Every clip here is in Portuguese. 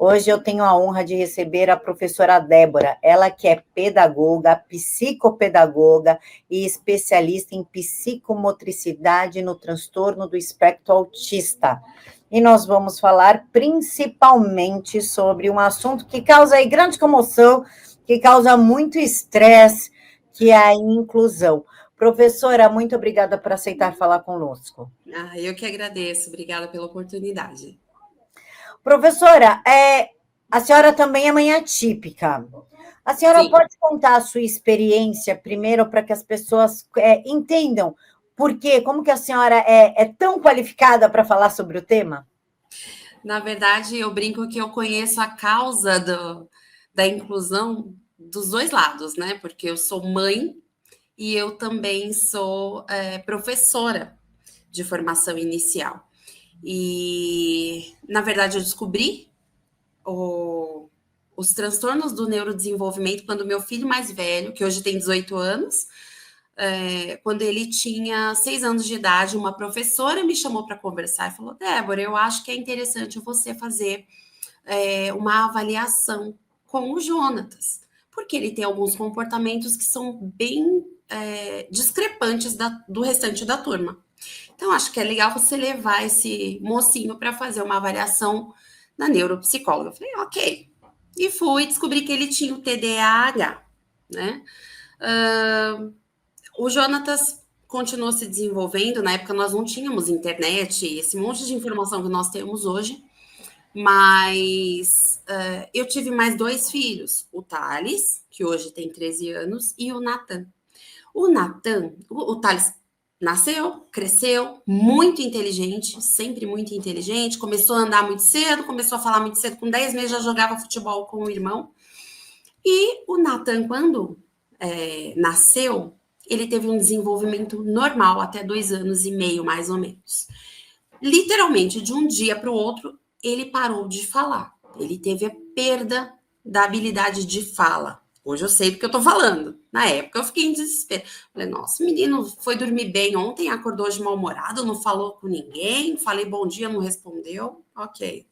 Hoje eu tenho a honra de receber a professora Débora, ela que é pedagoga, psicopedagoga e especialista em psicomotricidade no transtorno do espectro autista. E nós vamos falar principalmente sobre um assunto que causa aí grande comoção, que causa muito estresse, que é a inclusão. Professora, muito obrigada por aceitar falar conosco. Eu que agradeço, obrigada pela oportunidade. Professora, a senhora também é mãe atípica. A senhora Sim. pode contar a sua experiência primeiro para que as pessoas entendam por quê? Como que a senhora é tão qualificada para falar sobre o tema? Na verdade, eu brinco que eu conheço a causa da inclusão dos dois lados, né? Porque eu sou mãe e eu também sou professora de formação inicial. E, na verdade, eu descobri os transtornos do neurodesenvolvimento quando meu filho mais velho, que hoje tem 18 anos, quando ele tinha 6 anos de idade, uma professora me chamou para conversar e falou: Débora, eu acho que é interessante você fazer uma avaliação com o Jonatas, porque ele tem alguns comportamentos que são bem discrepantes do restante da turma. Então, acho que é legal você levar esse mocinho para fazer uma avaliação na neuropsicóloga. Eu falei, ok. E fui descobrir que ele tinha o TDAH, né? O Jonatas continuou se desenvolvendo. Na época, nós não tínhamos internet, esse monte de informação que nós temos hoje. Mas eu tive mais 2 filhos. O Thales, que hoje tem 13 anos, e o Natan. O Natan, o Thales nasceu, cresceu, muito inteligente, sempre muito inteligente, começou a andar muito cedo, começou a falar muito cedo, com 10 meses já jogava futebol com o irmão. E o Natan, quando nasceu, ele teve um desenvolvimento normal até 2 anos e meio, mais ou menos. Literalmente, de um dia para o outro, ele parou de falar. Ele teve a perda da habilidade de fala. Hoje eu sei do que eu tô falando. Na época eu fiquei em desespero. Falei, nossa, o menino foi dormir bem ontem, acordou de mal-humorado, não falou com ninguém, falei bom dia, não respondeu. Ok.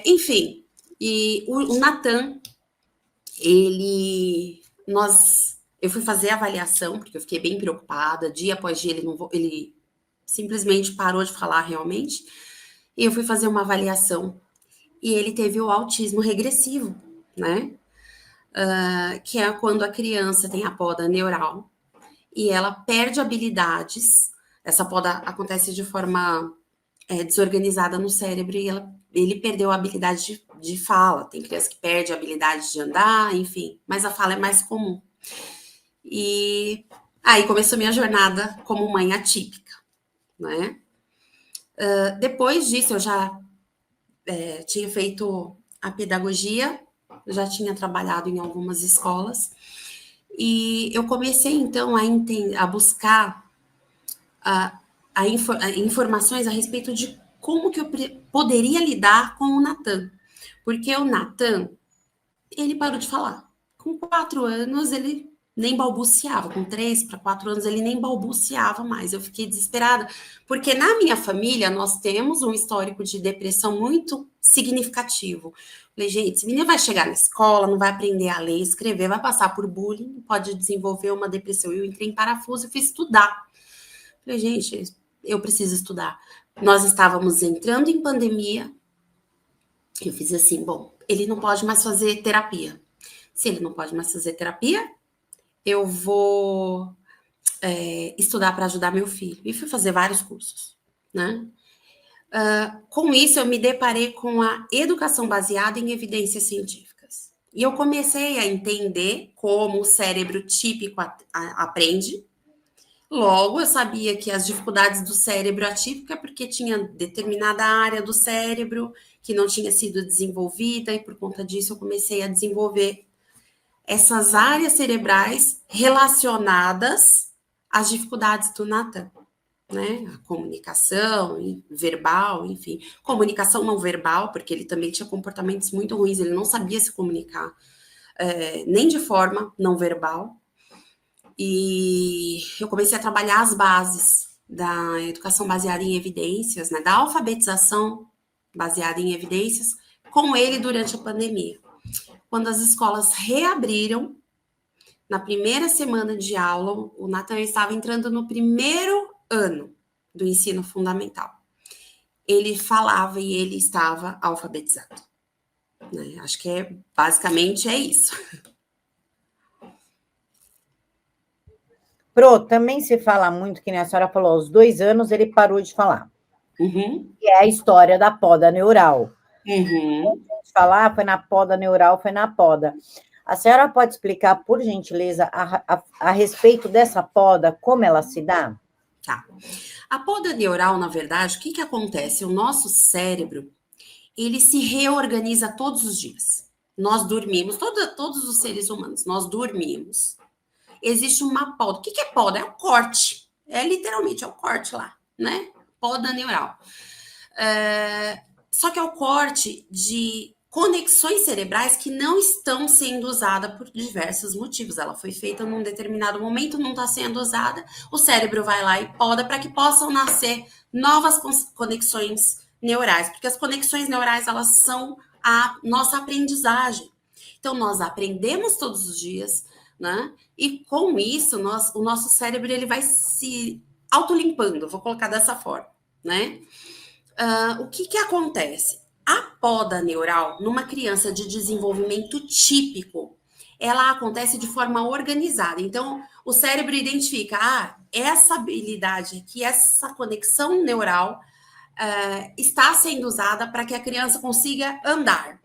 Enfim, e o Natan, eu fui fazer a avaliação, porque eu fiquei bem preocupada, dia após dia ele simplesmente parou de falar realmente, e eu fui fazer uma avaliação, e ele teve o autismo regressivo, né? Que é quando a criança tem a poda neural e ela perde habilidades. Essa poda acontece de forma desorganizada no cérebro e ele perdeu a habilidade de fala. Tem criança que perde a habilidade de andar, enfim, mas a fala é mais comum. E aí começou minha jornada como mãe atípica, né? Depois disso, eu já tinha feito a pedagogia, já tinha trabalhado em algumas escolas, e eu comecei, então, a buscar informações a respeito de como que eu poderia lidar com o Natan. Porque o Natan, ele parou de falar. Com 4 anos, ele nem balbuciava. Com 3 para 4 anos, ele nem balbuciava mais. Eu fiquei desesperada. Porque na minha família, nós temos um histórico de depressão muito significativo. Falei, gente, esse menino vai chegar na escola, não vai aprender a ler, escrever, vai passar por bullying, pode desenvolver uma depressão. Eu entrei em parafuso e fui estudar. Falei, gente, eu preciso estudar. Nós estávamos entrando em pandemia. Eu fiz assim, bom, ele não pode mais fazer terapia. Se ele não pode mais fazer terapia, eu vou estudar para ajudar meu filho. E fui fazer vários cursos, né? Com isso, eu me deparei com a educação baseada em evidências científicas. E eu comecei a entender como o cérebro típico aprende. Logo, eu sabia que as dificuldades do cérebro atípico é porque tinha determinada área do cérebro que não tinha sido desenvolvida, e por conta disso eu comecei a desenvolver essas áreas cerebrais relacionadas às dificuldades do Natan, né? A comunicação verbal, enfim. Comunicação não verbal, porque ele também tinha comportamentos muito ruins, ele não sabia se comunicar, nem de forma não verbal. E eu comecei a trabalhar as bases da educação baseada em evidências, né, da alfabetização baseada em evidências, com ele durante a pandemia. Quando as escolas reabriram, na primeira semana de aula, o Nathan estava entrando no primeiro ano do ensino fundamental. Ele falava e ele estava alfabetizado. Né? Acho que basicamente é isso. Pro, também se fala muito, que nem a senhora falou, aos 2 anos ele parou de falar. Uhum. Que é a história da poda neural. Uhum. Falar, foi na poda neural, foi na poda. A senhora pode explicar, por gentileza, a respeito dessa poda, como ela se dá? Tá. A poda neural, na verdade, o que acontece? O nosso cérebro, ele se reorganiza todos os dias. Nós dormimos, todos os seres humanos, nós dormimos. Existe uma poda. O que é poda? É o corte. É literalmente, é o corte lá, né? Poda neural. Só que é o corte de conexões cerebrais que não estão sendo usadas por diversos motivos. Ela foi feita num determinado momento, não está sendo usada, o cérebro vai lá e poda para que possam nascer novas conexões neurais, porque as conexões neurais, elas são a nossa aprendizagem. Então, nós aprendemos todos os dias, né? E com isso, o nosso cérebro ele vai se autolimpando, vou colocar dessa forma, né? O que acontece? A poda neural, numa criança de desenvolvimento típico, ela acontece de forma organizada. Então, o cérebro identifica, essa habilidade aqui, essa conexão neural está sendo usada para que a criança consiga andar.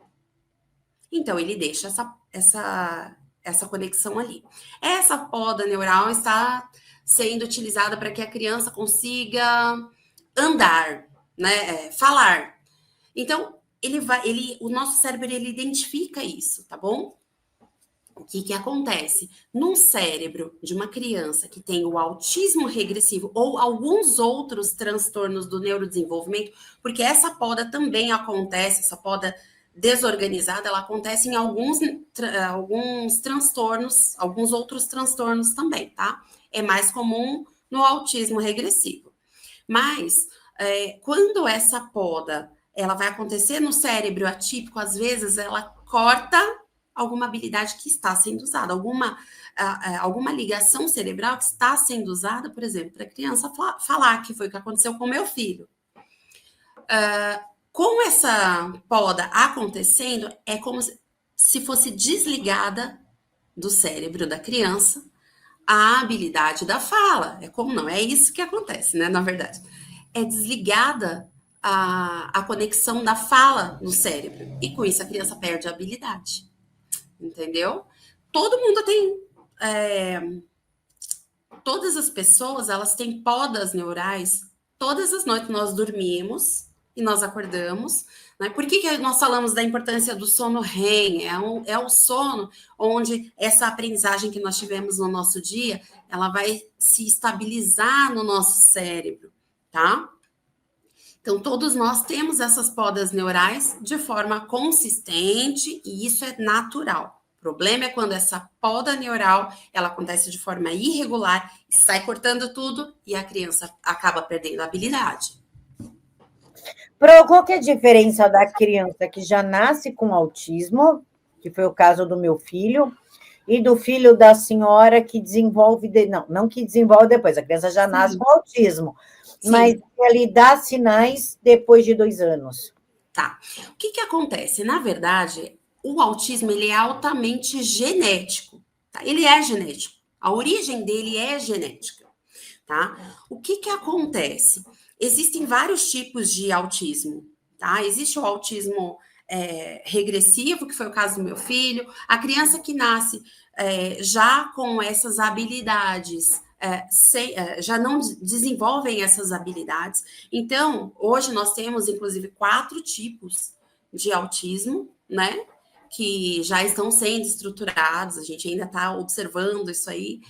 Então, ele deixa essa conexão ali. Essa poda neural está sendo utilizada para que a criança consiga andar, né, falar. Então, o nosso cérebro, ele identifica isso, tá bom? O que acontece? Num cérebro de uma criança que tem o autismo regressivo ou alguns outros transtornos do neurodesenvolvimento, porque essa poda também acontece, essa poda desorganizada, ela acontece em alguns transtornos, alguns outros transtornos também, tá? É mais comum no autismo regressivo. Mas, quando essa poda ela vai acontecer no cérebro atípico, às vezes ela corta alguma habilidade que está sendo usada, alguma ligação cerebral que está sendo usada, por exemplo, para a criança falar, que foi o que aconteceu com meu filho. Com essa poda acontecendo, é como se fosse desligada do cérebro da criança a habilidade da fala. É como não, é isso que acontece, né? Na verdade, é desligada a conexão da fala no cérebro. E com isso a criança perde a habilidade. Entendeu? Todo mundo tem. Todas as pessoas, elas têm podas neurais. Todas as noites nós dormimos e nós acordamos. Né? Por que nós falamos da importância do sono REM? É o sono onde essa aprendizagem que nós tivemos no nosso dia, ela vai se estabilizar no nosso cérebro, tá? Então, todos nós temos essas podas neurais de forma consistente e isso é natural. O problema é quando essa poda neural, ela acontece de forma irregular, sai cortando tudo e a criança acaba perdendo a habilidade. Pro, qual que é a diferença da criança que já nasce com autismo, que foi o caso do meu filho, e do filho da senhora que desenvolve... Não que desenvolve depois, a criança já nasce com autismo, mas ele dá sinais depois de 2 anos. Tá. O que acontece? Na verdade, o autismo ele é altamente genético. Tá? Ele é genético. A origem dele é genética. Tá? O que acontece? Existem vários tipos de autismo. Tá? Existe o autismo regressivo, que foi o caso do meu filho. A criança que nasce já com essas habilidades... já não desenvolvem essas habilidades. Então, hoje nós temos, inclusive, 4 tipos de autismo, né? Que já estão sendo estruturados, a gente ainda está observando isso aí,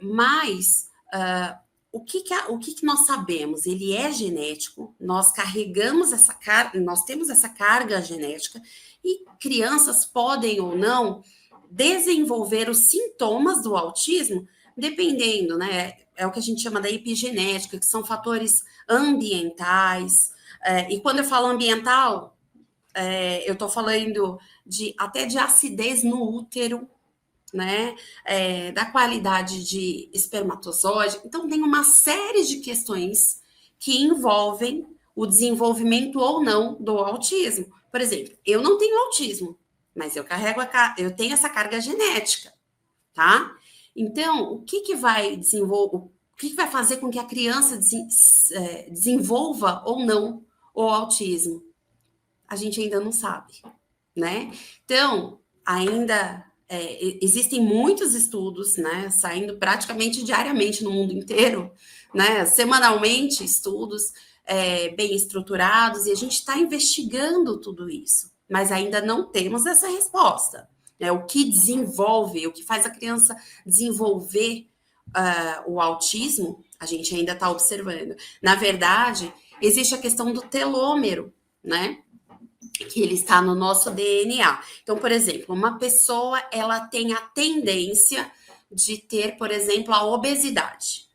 mas o que nós sabemos? Ele é genético, nós carregamos essa carga, nós temos essa carga genética, e crianças podem ou não desenvolver os sintomas do autismo dependendo, né? É o que a gente chama da epigenética, que são fatores ambientais. E quando eu falo ambiental, eu estou falando até de acidez no útero, né? Da qualidade de espermatozoide. Então, tem uma série de questões que envolvem o desenvolvimento ou não do autismo. Por exemplo, eu não tenho autismo, mas eu tenho essa carga genética, tá? Então, o que vai desenvolver, o que vai fazer com que a criança desenvolva ou não o autismo? A gente ainda não sabe, né? Então, ainda existem muitos estudos, né, saindo praticamente diariamente no mundo inteiro, né, semanalmente estudos bem estruturados, e a gente está investigando tudo isso, mas ainda não temos essa resposta. Né? O que desenvolve, o que faz a criança desenvolver o autismo, a gente ainda está observando. Na verdade, existe a questão do telômero, né? Que ele está no nosso DNA. Então, por exemplo, uma pessoa, ela tem a tendência de ter, por exemplo, a obesidade,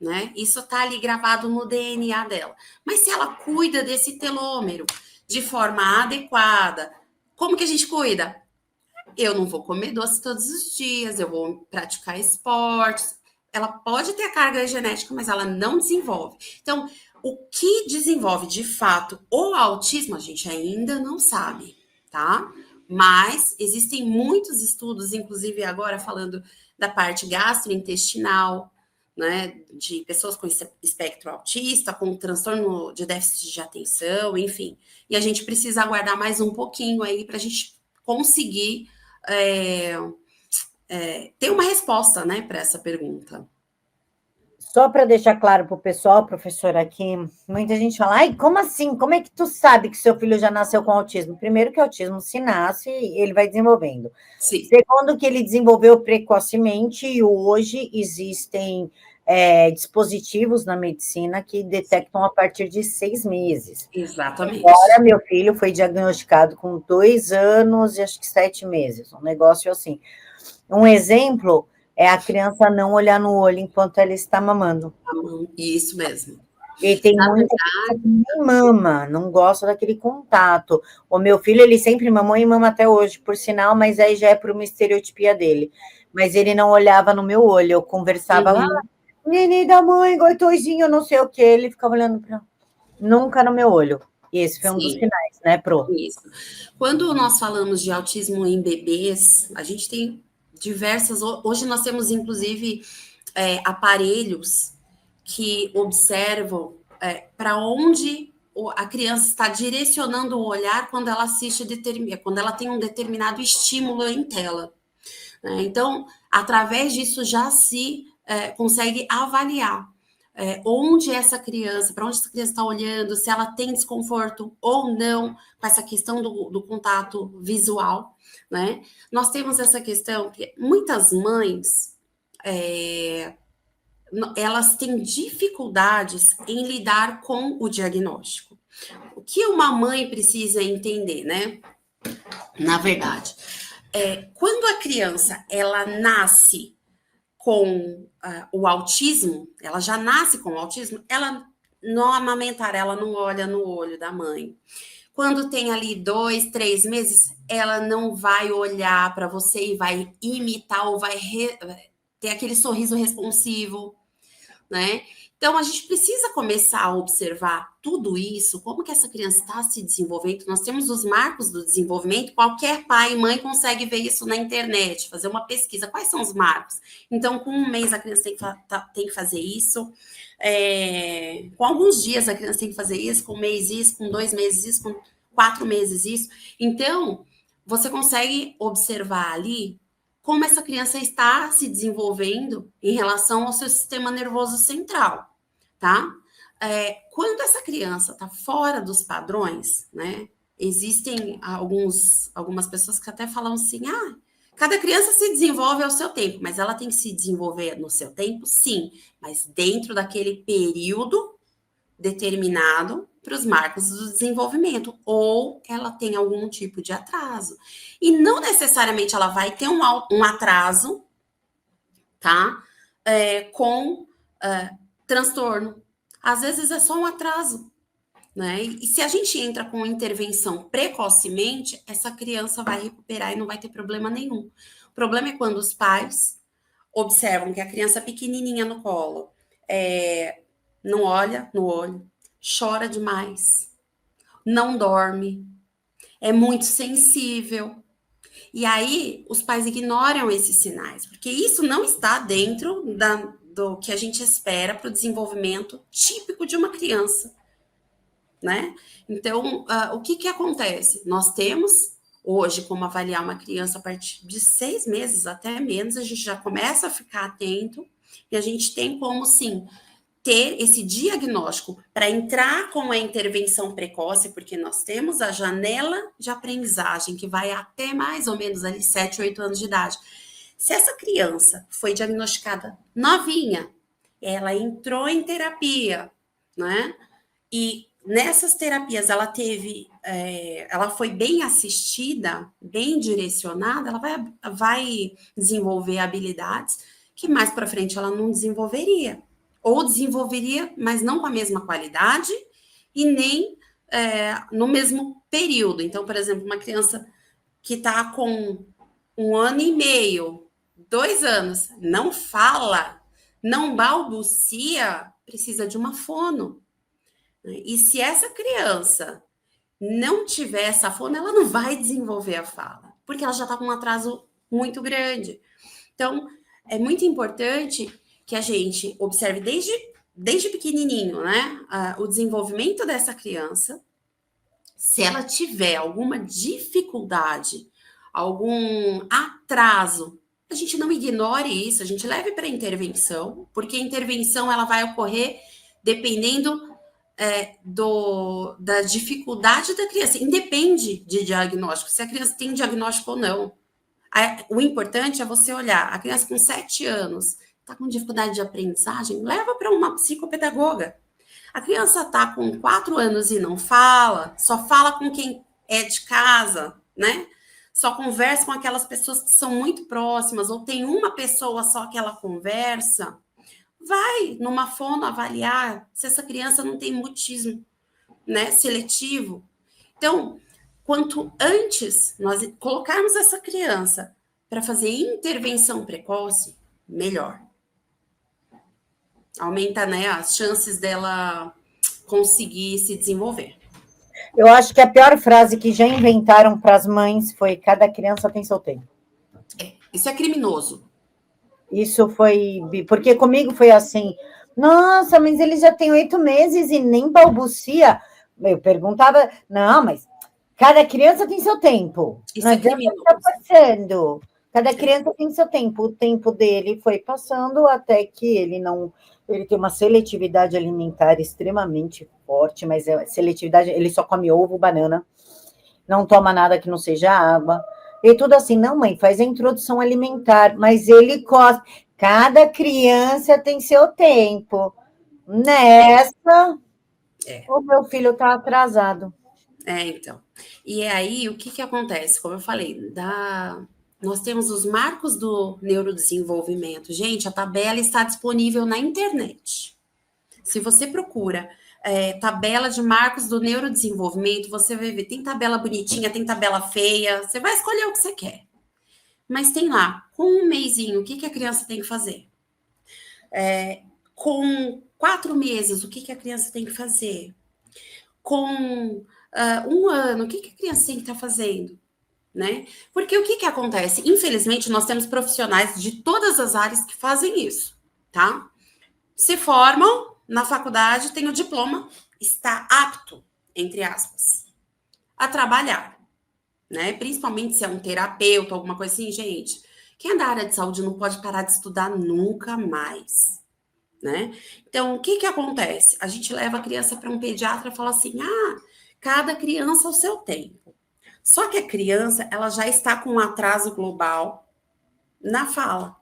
né? Isso está ali gravado no DNA dela. Mas se ela cuida desse telômero de forma adequada, como que a gente cuida? Eu não vou comer doce todos os dias, eu vou praticar esportes. Ela pode ter a carga genética, mas ela não desenvolve. Então, o que desenvolve de fato o autismo, a gente ainda não sabe, tá? Mas existem muitos estudos, inclusive agora falando da parte gastrointestinal, né, de pessoas com espectro autista, com transtorno de déficit de atenção, enfim. E a gente precisa aguardar mais um pouquinho aí para a gente conseguir ter uma resposta, né, para essa pergunta. Só para deixar claro para o pessoal, professora, aqui, muita gente fala, ai, como assim? Como é que tu sabe que seu filho já nasceu com autismo? Primeiro que o autismo se nasce, ele vai desenvolvendo. Sim. Segundo que ele desenvolveu precocemente e hoje existem dispositivos na medicina que detectam a partir de 6 meses. Exatamente. Agora, meu filho foi diagnosticado com 2 anos e acho que 7 meses, um negócio assim. Um exemplo é a criança não olhar no olho enquanto ela está mamando. Isso mesmo. E tem muita criança que nem mama, não gosta daquele contato. O meu filho, ele sempre mamou e mama até hoje, por sinal, mas aí já é por uma estereotipia dele. Mas ele não olhava no meu olho, eu conversava, neném da mãe, goitosinho, não sei o que, ele ficava olhando para... Nunca no meu olho. E esse foi um dos sinais, né, Pro? Isso. Quando nós falamos de autismo em bebês, a gente tem diversas... Hoje nós temos, inclusive, aparelhos que observam para onde a criança está direcionando o olhar quando ela assiste, quando ela tem um determinado estímulo em tela. Né? Então, através disso já se consegue avaliar onde essa criança, para onde essa criança está olhando, se ela tem desconforto ou não com essa questão do contato visual, né? Nós temos essa questão que muitas mães elas têm dificuldades em lidar com o diagnóstico. O que uma mãe precisa entender, né? Na verdade, quando a criança ela nasce com o autismo, ela já nasce com o autismo, ela no amamentar, ela não olha no olho da mãe. Quando tem ali 2, 3 meses, ela não vai olhar para você e vai imitar ou vai ter aquele sorriso responsivo, né? Então, a gente precisa começar a observar tudo isso, como que essa criança está se desenvolvendo. Nós temos os marcos do desenvolvimento, qualquer pai e mãe consegue ver isso na internet, fazer uma pesquisa. Quais são os marcos? Então, com 1 mês a criança tem que fazer isso, com alguns dias a criança tem que fazer isso, com 1 mês isso, com 2 meses isso, com 4 meses isso. Então, você consegue observar ali como essa criança está se desenvolvendo em relação ao seu sistema nervoso central, tá? Quando essa criança está fora dos padrões, né? Existem algumas pessoas que até falam assim, cada criança se desenvolve ao seu tempo, mas ela tem que se desenvolver no seu tempo, sim, mas dentro daquele período determinado para os marcos do desenvolvimento, ou ela tem algum tipo de atraso. E não necessariamente ela vai ter um atraso, tá? Com transtorno. Às vezes é só um atraso. né? E se a gente entra com intervenção precocemente, essa criança vai recuperar e não vai ter problema nenhum. O problema é quando os pais observam que a criança pequenininha no colo não olha no olho, chora demais, não dorme, é muito sensível. E aí os pais ignoram esses sinais, porque isso não está dentro do que a gente espera para o desenvolvimento típico de uma criança, né? Então, o que acontece? Nós temos hoje como avaliar uma criança a partir de 6 meses, até menos, a gente já começa a ficar atento e a gente tem como, sim, ter esse diagnóstico para entrar com a intervenção precoce, porque nós temos a janela de aprendizagem que vai até mais ou menos ali 7, 8 anos de idade. Se essa criança foi diagnosticada novinha, ela entrou em terapia, né? E nessas terapias ela foi bem assistida, bem direcionada, ela vai desenvolver habilidades que mais para frente ela não desenvolveria. Ou desenvolveria, mas não com a mesma qualidade e nem no mesmo período. Então, por exemplo, uma criança que está com 1 ano e meio, 2 anos, não fala, não balbucia, precisa de uma fono. E se essa criança não tiver essa fono, ela não vai desenvolver a fala, porque ela já está com um atraso muito grande. Então, é muito importante que a gente observe desde pequenininho, né, o desenvolvimento dessa criança. Se ela tiver alguma dificuldade, algum atraso, a gente não ignore isso, a gente leve para a intervenção, porque a intervenção ela vai ocorrer dependendo da dificuldade da criança. Independe de diagnóstico, se a criança tem diagnóstico ou não. O importante é você olhar, a criança com 7 anos está com dificuldade de aprendizagem, leva para uma psicopedagoga. A criança está com 4 anos e não fala, só fala com quem é de casa, né? Só conversa com aquelas pessoas que são muito próximas, ou tem uma pessoa só que ela conversa. Vai numa fono avaliar se essa criança não tem mutismo, né, seletivo. Então, quanto antes nós colocarmos essa criança para fazer intervenção precoce, melhor. Aumenta, né, as chances dela conseguir se desenvolver. Eu acho que a pior frase que já inventaram para as mães foi: cada criança tem seu tempo. Isso é criminoso. Isso foi... Porque comigo foi assim: nossa, mas ele já tem 8 meses e nem balbucia. Eu perguntava: não, mas cada criança tem seu tempo. Isso é criminoso. Está passando. Cada criança tem seu tempo. O tempo dele foi passando até que ele não... Ele tem uma seletividade alimentar extremamente forte, mas seletividade, ele só come ovo, banana, não toma nada que não seja água. E tudo assim: não, mãe, faz a introdução alimentar, mas ele cospe. Cada criança tem seu tempo. Nessa, o meu filho está atrasado. Então. E aí, o que acontece? Como eu falei, nós temos os marcos do neurodesenvolvimento. Gente, a tabela está disponível na internet. Se você procura tabela de marcos do neurodesenvolvimento, você vai ver, tem tabela bonitinha, tem tabela feia, você vai escolher o que você quer. Mas tem lá, com 1 mesinho, o que a criança tem que fazer? Com 4 meses, o que a criança tem que fazer? Com 1 ano, o que a criança tem que estar fazendo? Né? Porque o que acontece? Infelizmente, nós temos profissionais de todas as áreas que fazem isso, tá? Se formam na faculdade, tem o diploma, está apto, entre aspas, a trabalhar, né? Principalmente se é um terapeuta, alguma coisa assim, gente. Quem é da área de saúde não pode parar de estudar nunca mais, né? Então, o que acontece? A gente leva a criança para um pediatra e fala assim: cada criança ao seu tempo. Só que a criança, ela já está com um atraso global na fala.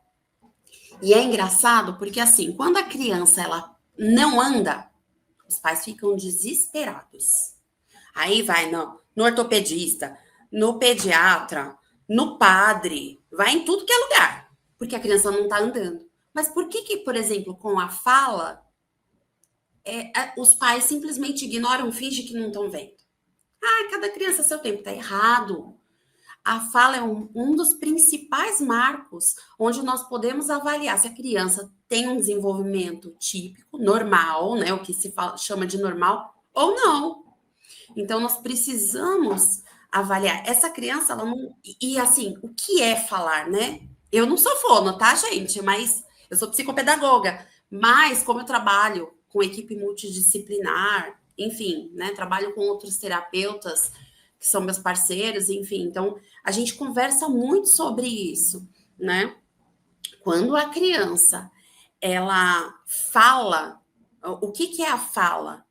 E é engraçado porque, assim, quando a criança, ela não anda, os pais ficam desesperados. Aí vai no ortopedista, no pediatra, no padre, vai em tudo que é lugar, porque a criança não está andando. Mas por que, por exemplo, com a fala, os pais simplesmente ignoram, fingem que não estão vendo. Cada criança seu tempo, tá errado. A fala é um dos principais marcos onde nós podemos avaliar se a criança tem um desenvolvimento típico, normal, né? O que se chama de normal, ou não. Então, nós precisamos avaliar. Essa criança, ela não. E assim, o que é falar, né? Eu não sou fono, tá, gente? Mas eu sou psicopedagoga. Mas, como eu trabalho com equipe multidisciplinar, enfim, né? Trabalho com outros terapeutas que são meus parceiros, enfim. Então, a gente conversa muito sobre isso, né? Quando a criança, ela fala, o que é a fala?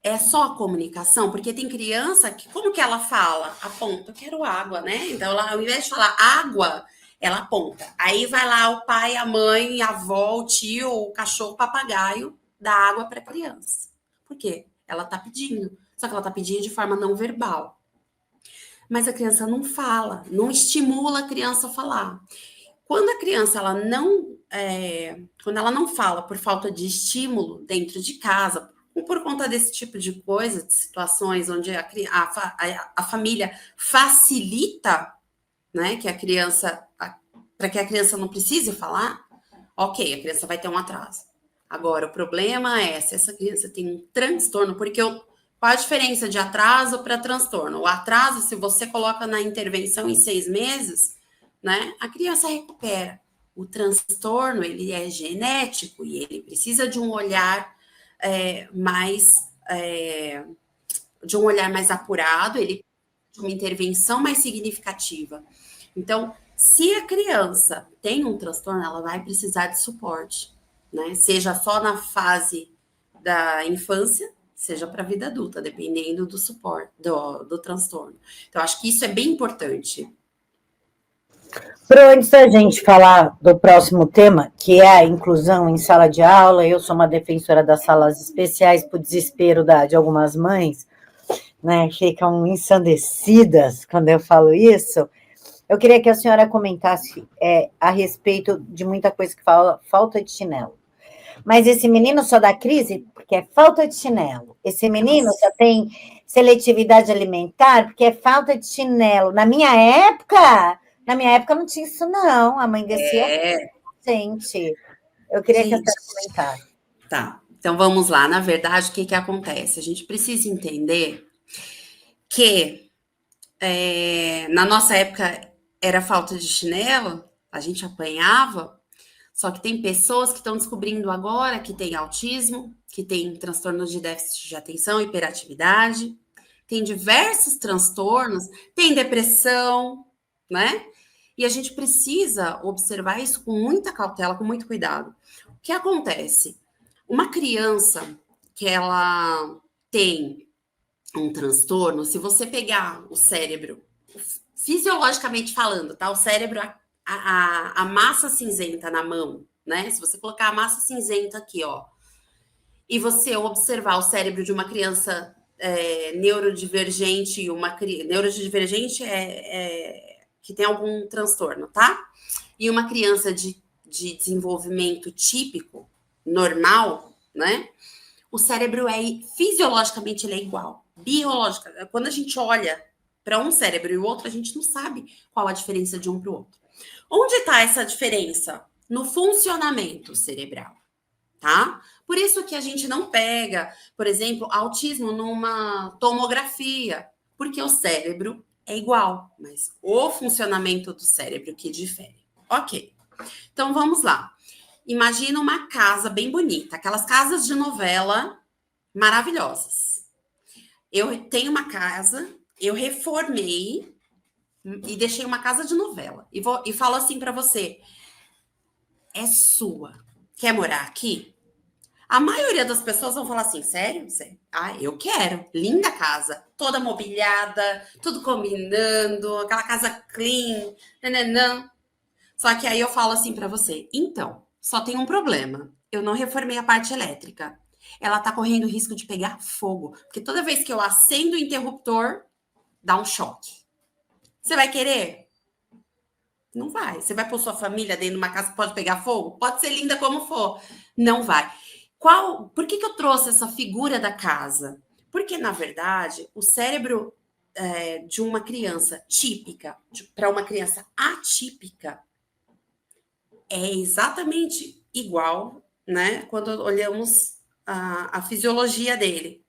É só a comunicação? Porque tem criança que, como que ela fala? Aponta, eu quero água, né? Então, ela, ao invés de falar água, ela aponta. Aí vai lá o pai, a mãe, a avó, o tio, o cachorro, o papagaio, dá água para a criança. Por quê? Ela tá pedindo. Só que ela tá pedindo de forma não verbal. Mas a criança não fala, não estimula a criança a falar. Quando a criança quando ela não fala por falta de estímulo dentro de casa, ou por conta desse tipo de coisa, de situações onde a família facilita, né, que a criança, para que a criança não precise falar, ok, a criança vai ter um atraso. Agora, o problema é se essa criança tem um transtorno, porque qual a diferença de atraso para transtorno? O atraso, se você coloca na intervenção em 6 meses, né, a criança recupera. O transtorno, ele é genético e ele precisa de um olhar de um olhar mais apurado, ele de uma intervenção mais significativa. Então, se a criança tem um transtorno, ela vai precisar de suporte, né? Seja só na fase da infância, seja para a vida adulta, dependendo do suporte, do transtorno. Então, acho que isso é bem importante. Antes da gente falar do próximo tema, que é a inclusão em sala de aula, eu sou uma defensora das salas especiais, por desespero de algumas mães, né, ficam ensandecidas quando eu falo isso. Eu queria que a senhora comentasse a respeito de muita coisa que fala falta de chinelo. Mas esse menino só dá crise porque é falta de chinelo. Esse menino só tem seletividade alimentar porque é falta de chinelo. Na minha época não tinha isso, não. A mãe descia. Gente, eu queria que a senhora comentasse. Tá, então vamos lá. Na verdade, o que acontece? A gente precisa entender que na nossa época era falta de chinelo, a gente apanhava, só que tem pessoas que estão descobrindo agora que tem autismo, que tem transtornos de déficit de atenção, hiperatividade, tem diversos transtornos, tem depressão, né? E a gente precisa observar isso com muita cautela, com muito cuidado. O que acontece? Uma criança que ela tem um transtorno, se você pegar o cérebro, fisiologicamente falando, tá? O cérebro, a massa cinzenta na mão, né? Se você colocar a massa cinzenta aqui, ó, e você observar o cérebro de uma criança neurodivergente, neurodivergente que tem algum transtorno, tá? E uma criança de desenvolvimento típico, normal, né? O cérebro fisiologicamente ele é igual. Biológica. Quando a gente olha para um cérebro e o outro, a gente não sabe qual a diferença de um para o outro. Onde está essa diferença? No funcionamento cerebral, tá? Por isso que a gente não pega, por exemplo, autismo numa tomografia, porque o cérebro é igual, mas o funcionamento do cérebro que difere. Ok. Então vamos lá. Imagina uma casa bem bonita, aquelas casas de novela maravilhosas. Eu tenho uma casa, eu reformei e deixei uma casa de novela. E falo assim para você: é sua. Quer morar aqui? A maioria das pessoas vão falar assim: sério? Eu quero. Linda casa. Toda mobiliada, tudo combinando, aquela casa clean. Nananã. Só que aí eu falo assim para você: então, só tem um problema. Eu não reformei a parte elétrica. Ela tá correndo risco de pegar fogo. Porque toda vez que eu acendo o interruptor, dá um choque. Você vai querer? Não vai. Você vai pôr sua família dentro de uma casa que pode pegar fogo? Pode ser linda como for. Não vai. Por que eu trouxe essa figura da casa? Porque, na verdade, o cérebro de uma criança típica para uma criança atípica é exatamente igual, né? Quando olhamos a fisiologia dele.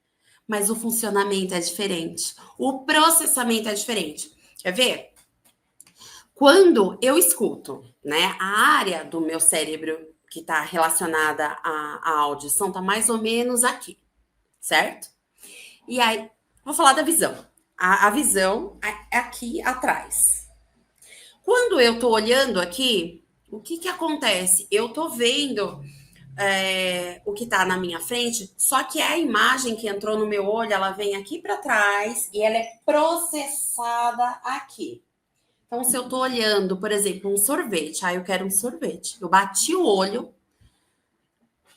Mas o funcionamento é diferente. O processamento é diferente. Quer ver? Quando eu escuto, né, a área do meu cérebro que está relacionada à audição está mais ou menos aqui, certo? E aí, vou falar da visão. A visão é aqui atrás. Quando eu estou olhando aqui, o que acontece? Eu estou vendo o que está na minha frente, só que a imagem que entrou no meu olho, ela vem aqui para trás e ela é processada aqui. Então, se eu estou olhando, por exemplo, um sorvete, eu quero um sorvete. Eu bati o olho,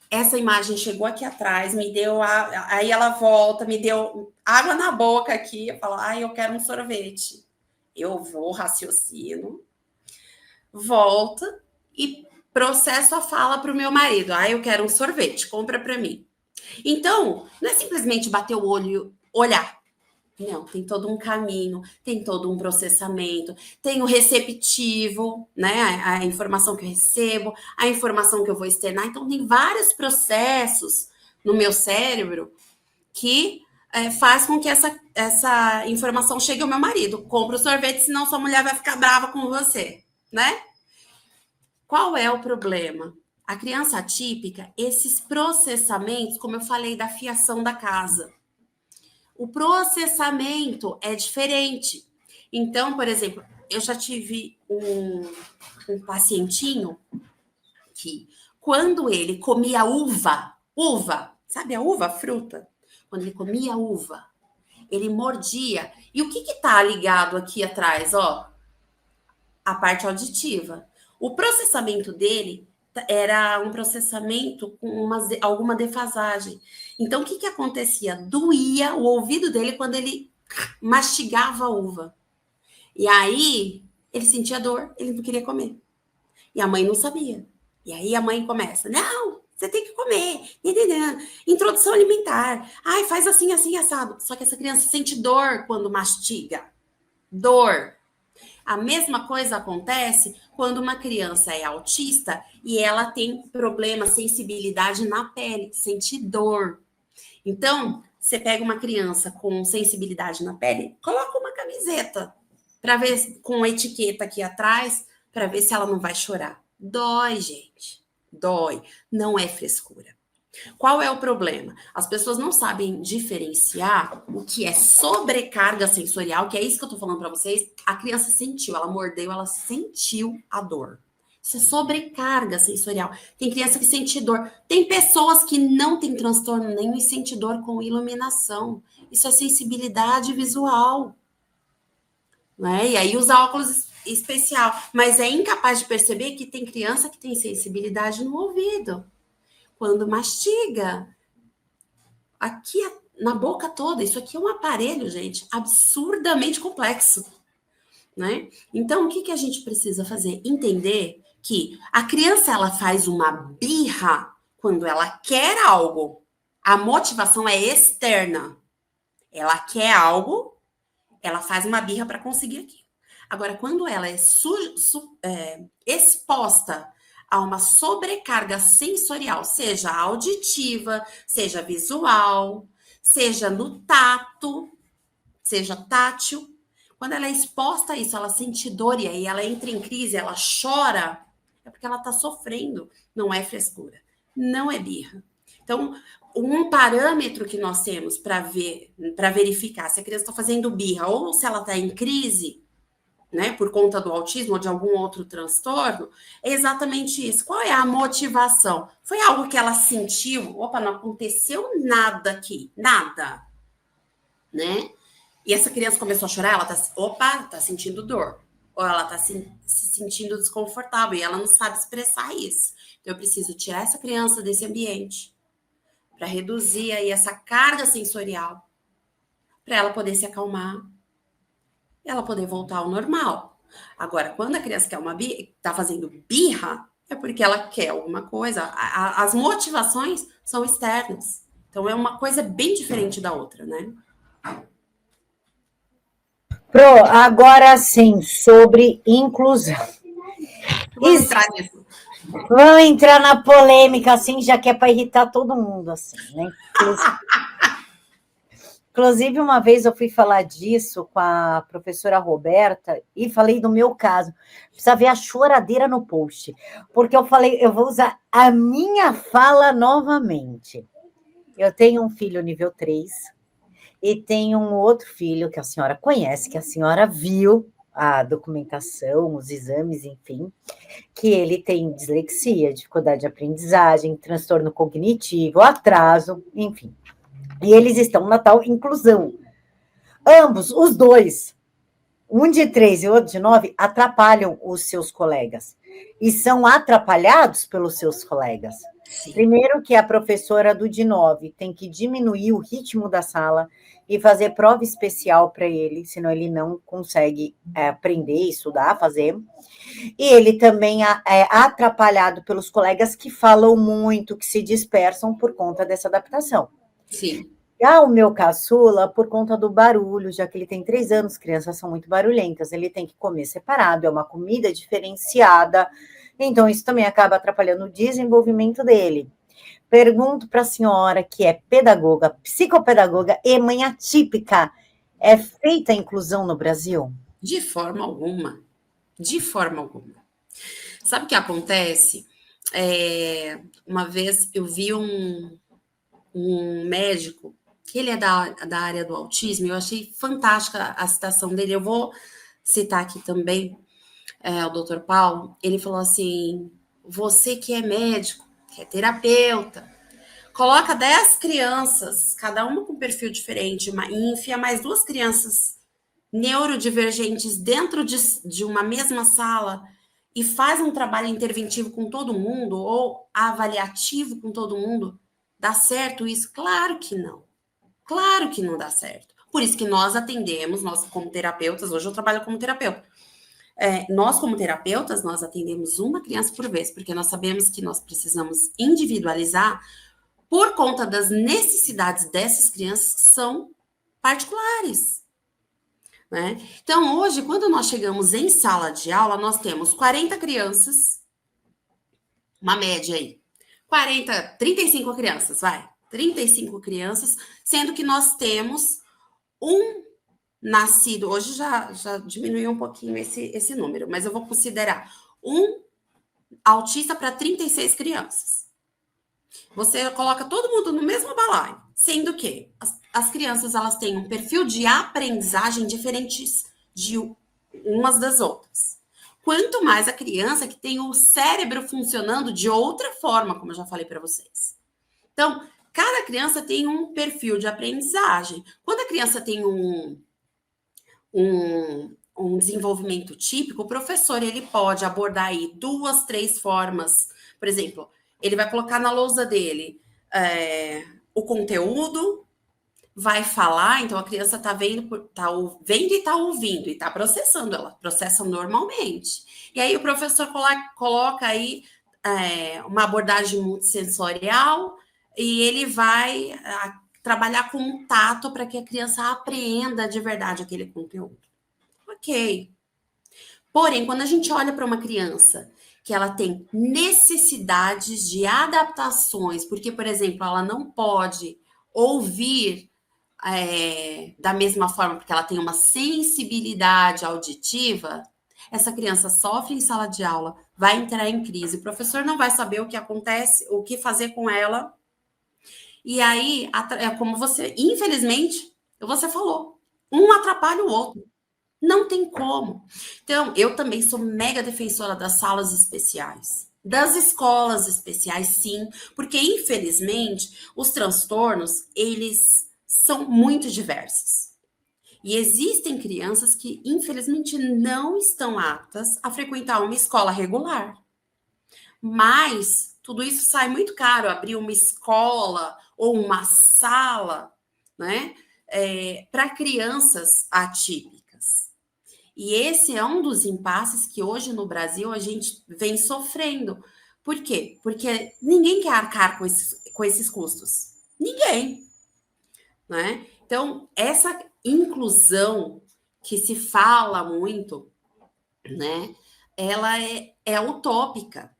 essa imagem chegou aqui atrás, me deu aí ela volta, me deu água na boca aqui, eu falo, eu quero um sorvete. Eu vou, raciocino, volta e processo a fala para o meu marido. Eu quero um sorvete, compra para mim. Então, não é simplesmente bater o olho e olhar. Não, tem todo um caminho, tem todo um processamento, tem o receptivo, né? A informação que eu recebo, a informação que eu vou externar. Então, tem vários processos no meu cérebro que faz com que essa informação chegue ao meu marido. Compra o sorvete, senão sua mulher vai ficar brava com você, né? Qual é o problema? A criança atípica, esses processamentos, como eu falei, da fiação da casa. O processamento é diferente. Então, por exemplo, eu já tive um pacientinho que, quando ele comia uva, sabe a uva, a fruta? Quando ele comia uva, ele mordia. E o que está ligado aqui atrás, ó? A parte auditiva. O processamento dele era um processamento com alguma defasagem. Então, o que acontecia? Doía o ouvido dele quando ele mastigava a uva. E aí, ele sentia dor, ele não queria comer. E a mãe não sabia. E aí, a mãe começa, não, você tem que comer. Introdução alimentar. Faz assim, assim, assado. Só que essa criança sente dor quando mastiga. Dor. A mesma coisa acontece quando uma criança é autista e ela tem problema, sensibilidade na pele, sente dor. Então, você pega uma criança com sensibilidade na pele, coloca uma camiseta para ver com etiqueta aqui atrás, para ver se ela não vai chorar. Dói, gente. Dói. Não é frescura. Qual é o problema? As pessoas não sabem diferenciar o que é sobrecarga sensorial, que é isso que eu tô falando para vocês. A criança sentiu, ela mordeu, ela sentiu a dor. Isso é sobrecarga sensorial. Tem criança que sente dor. Tem pessoas que não têm transtorno nenhum e sente dor com iluminação. Isso é sensibilidade visual. Né? E aí usa óculos especial. Mas é incapaz de perceber que tem criança que tem sensibilidade no ouvido. Quando mastiga, aqui na boca toda, isso aqui é um aparelho, gente, absurdamente complexo, né? Então, o que a gente precisa fazer? Entender que a criança, ela faz uma birra quando ela quer algo. A motivação é externa. Ela quer algo, ela faz uma birra para conseguir aquilo. Agora, quando ela é exposta a uma sobrecarga sensorial, seja auditiva, seja visual, seja no tato, seja tátil. Quando ela é exposta a isso, ela sente dor e aí ela entra em crise, ela chora, é porque ela está sofrendo. Não é frescura, não é birra. Então, um parâmetro que nós temos para verificar se a criança está fazendo birra ou se ela está em crise, né, por conta do autismo ou de algum outro transtorno, é exatamente isso. Qual é a motivação? Foi algo que ela sentiu? Opa, não aconteceu nada aqui, nada, né? E essa criança começou a chorar, ela tá sentindo dor, ou ela tá se sentindo desconfortável e ela não sabe expressar isso. Então, eu preciso tirar essa criança desse ambiente para reduzir aí essa carga sensorial, para ela poder se acalmar, ela poder voltar ao normal. Agora, quando a criança quer tá fazendo birra, é porque ela quer alguma coisa. As motivações são externas. Então, é uma coisa bem diferente da outra, né? Pro, agora sim, sobre inclusão. Vamos entrar nisso. Vamos entrar na polêmica, assim, já que é para irritar todo mundo, assim, né? Inclusive, uma vez eu fui falar disso com a professora Roberta e falei do meu caso. Precisa ver a choradeira no post. Porque eu falei, eu vou usar a minha fala novamente. Eu tenho um filho nível 3 e tenho um outro filho que a senhora conhece, que a senhora viu a documentação, os exames, enfim, que ele tem dislexia, dificuldade de aprendizagem, transtorno cognitivo, atraso, enfim. E eles estão na tal inclusão. Ambos, os dois, um de 3 e outro de 9, atrapalham os seus colegas. E são atrapalhados pelos seus colegas. Sim. Primeiro que a professora do de 9 tem que diminuir o ritmo da sala e fazer prova especial para ele, senão ele não consegue aprender, estudar, fazer. E ele também é atrapalhado pelos colegas que falam muito, que se dispersam por conta dessa adaptação. Sim. Já o meu caçula, por conta do barulho, já que ele tem 3 anos, crianças são muito barulhentas, ele tem que comer separado, é uma comida diferenciada, então isso também acaba atrapalhando o desenvolvimento dele. Pergunto para a senhora, que é pedagoga, psicopedagoga e mãe atípica, é feita a inclusão no Brasil? De forma alguma. De forma alguma. Sabe o que acontece? Uma vez eu vi um médico, que ele é da área do autismo, eu achei fantástica a citação dele, eu vou citar aqui também, o Dr. Paulo, ele falou assim, você que é médico, que é terapeuta, coloca 10 crianças, cada uma com perfil diferente, e enfia mais 2 crianças neurodivergentes dentro de uma mesma sala e faz um trabalho interventivo com todo mundo, ou avaliativo com todo mundo, dá certo isso? Claro que não. Claro que não dá certo. Por isso que nós atendemos, nós como terapeutas, hoje eu trabalho como terapeuta, nós como terapeutas, nós atendemos uma criança por vez, porque nós sabemos que nós precisamos individualizar por conta das necessidades dessas crianças que são particulares. Né? Então, hoje, quando nós chegamos em sala de aula, nós temos 40 crianças, uma média aí, 35 crianças, vai, 35 crianças, sendo que nós temos um nascido, hoje já diminuiu um pouquinho esse número, mas eu vou considerar um autista para 36 crianças. Você coloca todo mundo no mesmo balaio, sendo que as crianças elas têm um perfil de aprendizagem diferentes de umas das outras. Quanto mais a criança que tem o cérebro funcionando de outra forma, como eu já falei para vocês. Então, cada criança tem um perfil de aprendizagem. Quando a criança tem um desenvolvimento típico, o professor ele pode abordar aí 2, 3 formas. Por exemplo, ele vai colocar na lousa dele o conteúdo, vai falar, então a criança está vendo, vendo e está ouvindo, e está processando, ela processa normalmente. E aí o professor coloca aí uma abordagem multissensorial e ele vai trabalhar com um tato para que a criança apreenda de verdade aquele conteúdo. Ok. Porém, quando a gente olha para uma criança que ela tem necessidades de adaptações, porque, por exemplo, ela não pode ouvir da mesma forma, porque ela tem uma sensibilidade auditiva, essa criança sofre em sala de aula, vai entrar em crise, o professor não vai saber o que acontece, o que fazer com ela. E aí, como você, infelizmente, você falou, um atrapalha o outro. Não tem como. Então, eu também sou mega defensora das salas especiais, das escolas especiais, sim, porque, infelizmente, os transtornos, eles são muito diversos. E existem crianças que, infelizmente, não estão aptas a frequentar uma escola regular. Mas tudo isso sai muito caro, abrir uma escola ou uma sala, né, para crianças atípicas. E esse é um dos impasses que hoje no Brasil a gente vem sofrendo. Por quê? Porque ninguém quer arcar com esses custos. Ninguém, né? Então, essa inclusão que se fala muito, né? Ela é utópica.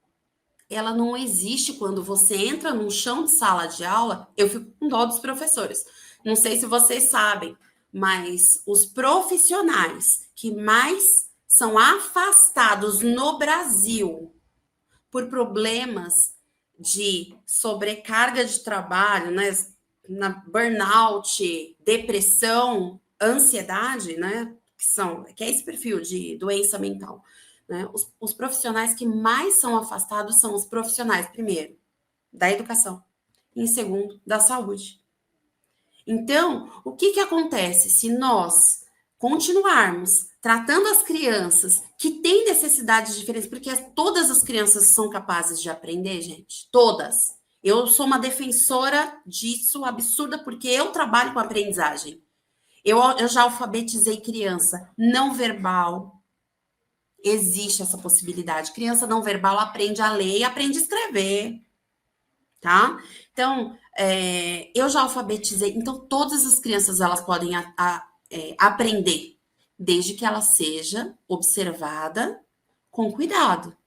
Ela não existe quando você entra num chão de sala de aula. Eu fico com dó dos professores. Não sei se vocês sabem, mas os profissionais que mais são afastados no Brasil por problemas de sobrecarga de trabalho, né, na burnout, depressão, ansiedade, né, que é esse perfil de doença mental, né? Os profissionais que mais são afastados são os profissionais, primeiro, da educação, e em segundo, da saúde. Então, o que acontece se nós continuarmos tratando as crianças que têm necessidades diferentes, porque todas as crianças são capazes de aprender, gente, todas. Eu sou uma defensora disso absurda, porque eu trabalho com aprendizagem. Eu já alfabetizei criança não verbal. Existe essa possibilidade. Criança não verbal aprende a ler e aprende a escrever, tá? Então, eu já alfabetizei. Então, todas as crianças, elas podem aprender, desde que ela seja observada com cuidado,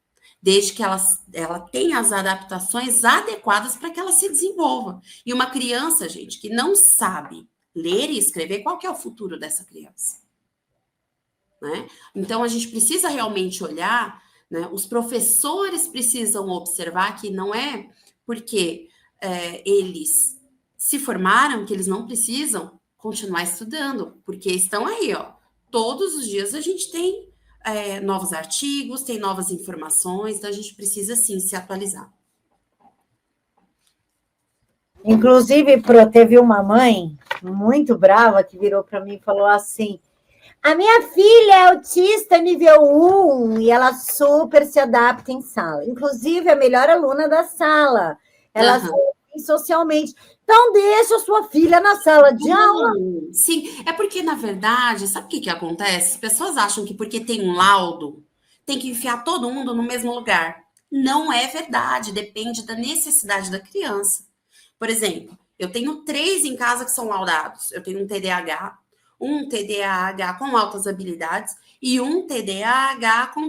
desde que ela tenha as adaptações adequadas para que ela se desenvolva. E uma criança, gente, que não sabe ler e escrever, qual que é o futuro dessa criança? Né? Então, a gente precisa realmente olhar, né? Os professores precisam observar que não é porque eles se formaram que eles não precisam continuar estudando, porque estão aí, ó. Todos os dias a gente tem novos artigos, tem novas informações, então a gente precisa, sim, se atualizar. Inclusive, teve uma mãe muito brava que virou para mim e falou assim: a minha filha é autista nível 1 e ela super se adapta em sala. Inclusive, é a melhor aluna da sala. Ela se socialmente. Então, deixa a sua filha na sala de aula. Sim, é porque, na verdade, sabe o que acontece? As pessoas acham que porque tem um laudo, tem que enfiar todo mundo no mesmo lugar. Não é verdade, depende da necessidade da criança. Por exemplo, eu tenho 3 em casa que são laudados. Eu tenho um TDAH com altas habilidades e um TDAH com...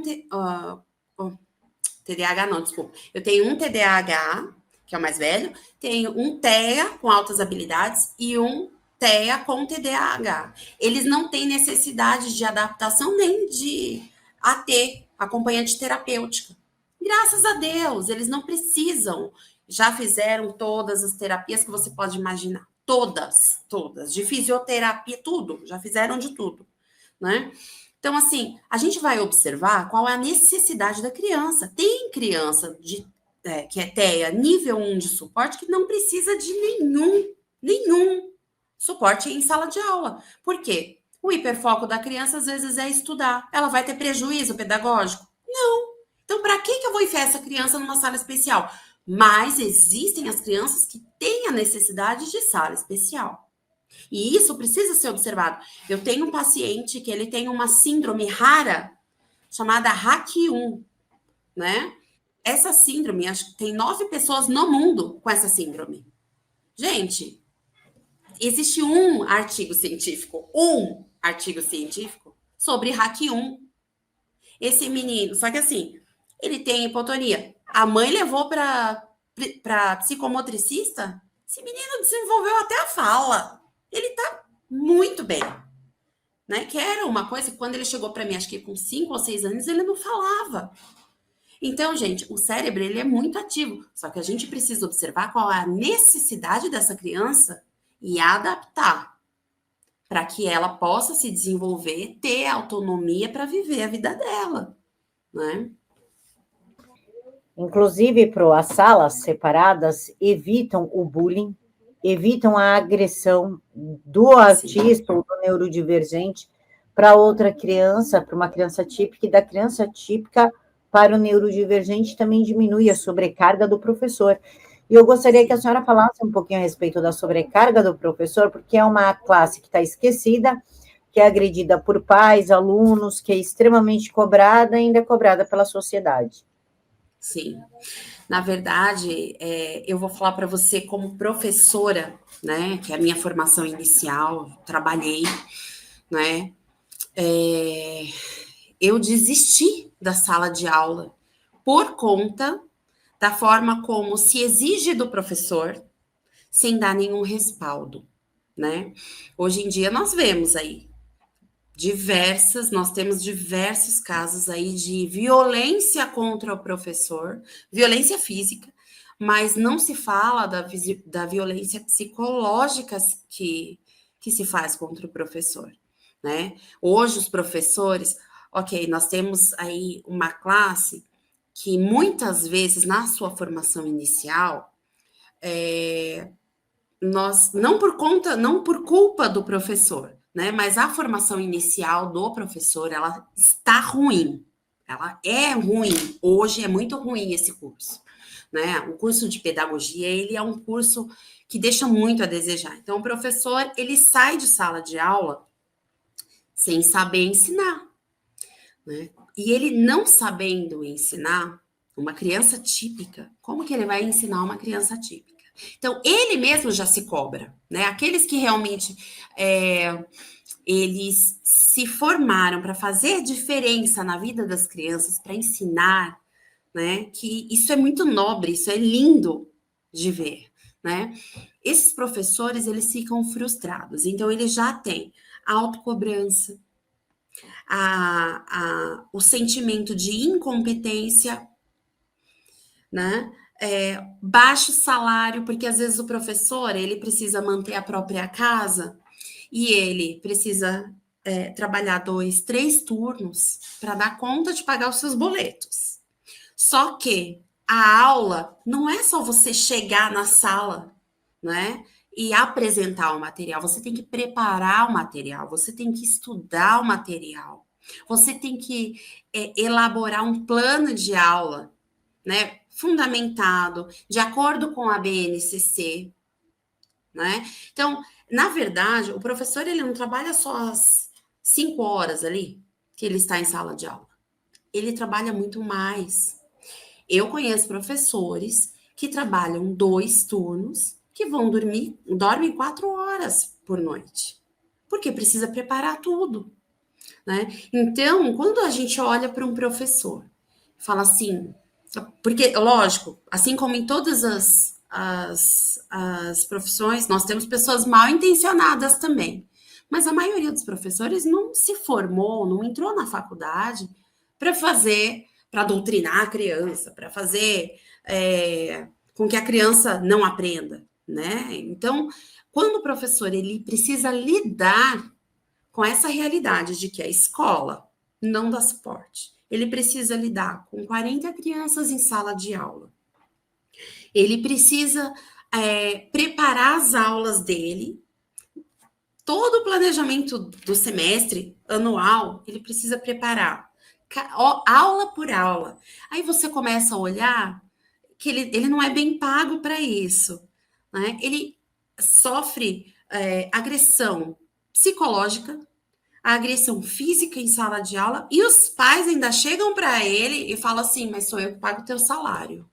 TDAH não, desculpa. Eu tenho um TDAH, que é o mais velho, tenho um TEA com altas habilidades e um TEA com TDAH. Eles não têm necessidade de adaptação nem de AT, acompanhante terapêutica. Graças a Deus, eles não precisam. Já fizeram todas as terapias que você pode imaginar. Todas. De fisioterapia, tudo. Já fizeram de tudo, né? Então, assim, a gente vai observar qual é a necessidade da criança. Tem criança que é TEA nível 1 de suporte que não precisa de nenhum suporte em sala de aula. Por quê? O hiperfoco da criança, às vezes, é estudar. Ela vai ter prejuízo pedagógico? Não. Então, para que eu vou enfiar essa criança numa sala especial? Mas existem as crianças que têm a necessidade de sala especial. E isso precisa ser observado. Eu tenho um paciente que ele tem uma síndrome rara chamada RAC1, né? Essa síndrome, acho que tem 9 pessoas no mundo com essa síndrome. Gente, existe um artigo científico sobre RAC1. Esse menino, só que assim, ele tem hipotonia. A mãe levou para psicomotricista, esse menino desenvolveu até a fala. Ele tá muito bem, né? Que era uma coisa que quando ele chegou para mim, acho que com 5 ou 6 anos, ele não falava. Então, gente, o cérebro, ele é muito ativo, só que a gente precisa observar qual é a necessidade dessa criança e adaptar para que ela possa se desenvolver, ter autonomia para viver a vida dela, né? Inclusive, as salas separadas evitam o bullying, evitam a agressão do autista ou do neurodivergente para outra criança, para uma criança típica, e da criança típica para o neurodivergente também diminui a sobrecarga do professor. E eu gostaria que a senhora falasse um pouquinho a respeito da sobrecarga do professor, porque é uma classe que está esquecida, que é agredida por pais, alunos, que é extremamente cobrada e ainda é cobrada pela sociedade. sim. Na verdade, eu vou falar para você como professora, né, que é a minha formação inicial, trabalhei, né, é, eu desisti da sala de aula por conta da forma como se exige do professor, sem dar nenhum respaldo, né? Hoje em dia nós vemos aí nós temos diversos casos aí de violência contra o professor, violência física, mas não se fala da violência psicológica que se faz contra o professor, né? Hoje os professores, ok, nós temos aí uma classe que muitas vezes na sua formação inicial, nós não por culpa do professor, né? Mas a formação inicial do professor, ela está ruim. Ela é ruim. Hoje é muito ruim esse curso, né? O curso de pedagogia, ele é um curso que deixa muito a desejar. Então, o professor, ele sai de sala de aula sem saber ensinar, né? E ele não sabendo ensinar uma criança típica, como que ele vai ensinar uma criança típica? Então, ele mesmo já se cobra, né? Aqueles que realmente eles se formaram para fazer diferença na vida das crianças, para ensinar, né? Que isso é muito nobre, isso é lindo de ver, né? Esses professores, eles ficam frustrados, então eles já têm a autocobrança, o sentimento de incompetência, né? Baixo salário, porque às vezes o professor ele precisa manter a própria casa e ele precisa trabalhar 2, 3 turnos para dar conta de pagar os seus boletos. Só que a aula não é só você chegar na sala, né? E apresentar o material, você tem que preparar o material, você tem que estudar o material, você tem que elaborar um plano de aula, né? Fundamentado, de acordo com a BNCC, né? Então, na verdade, o professor ele não trabalha só as 5 horas ali que ele está em sala de aula. Ele trabalha muito mais. Eu conheço professores que trabalham 2 turnos, que dormem 4 horas por noite, porque precisa preparar tudo, né? Então, quando a gente olha para um professor, fala assim, porque, lógico, assim como em todas as profissões, nós temos pessoas mal intencionadas também. Mas a maioria dos professores não se formou, não entrou na faculdade para doutrinar a criança, para fazer com que a criança não aprenda, né? Então, quando o professor ele precisa lidar com essa realidade de que a escola não dá suporte, ele precisa lidar com 40 crianças em sala de aula, ele precisa preparar as aulas dele, todo o planejamento do semestre, anual, ele precisa preparar, aula por aula. Aí você começa a olhar que ele não é bem pago para isso, né? Ele sofre agressão psicológica, a agressão física em sala de aula, e os pais ainda chegam para ele e falam assim, mas sou eu que pago o teu salário.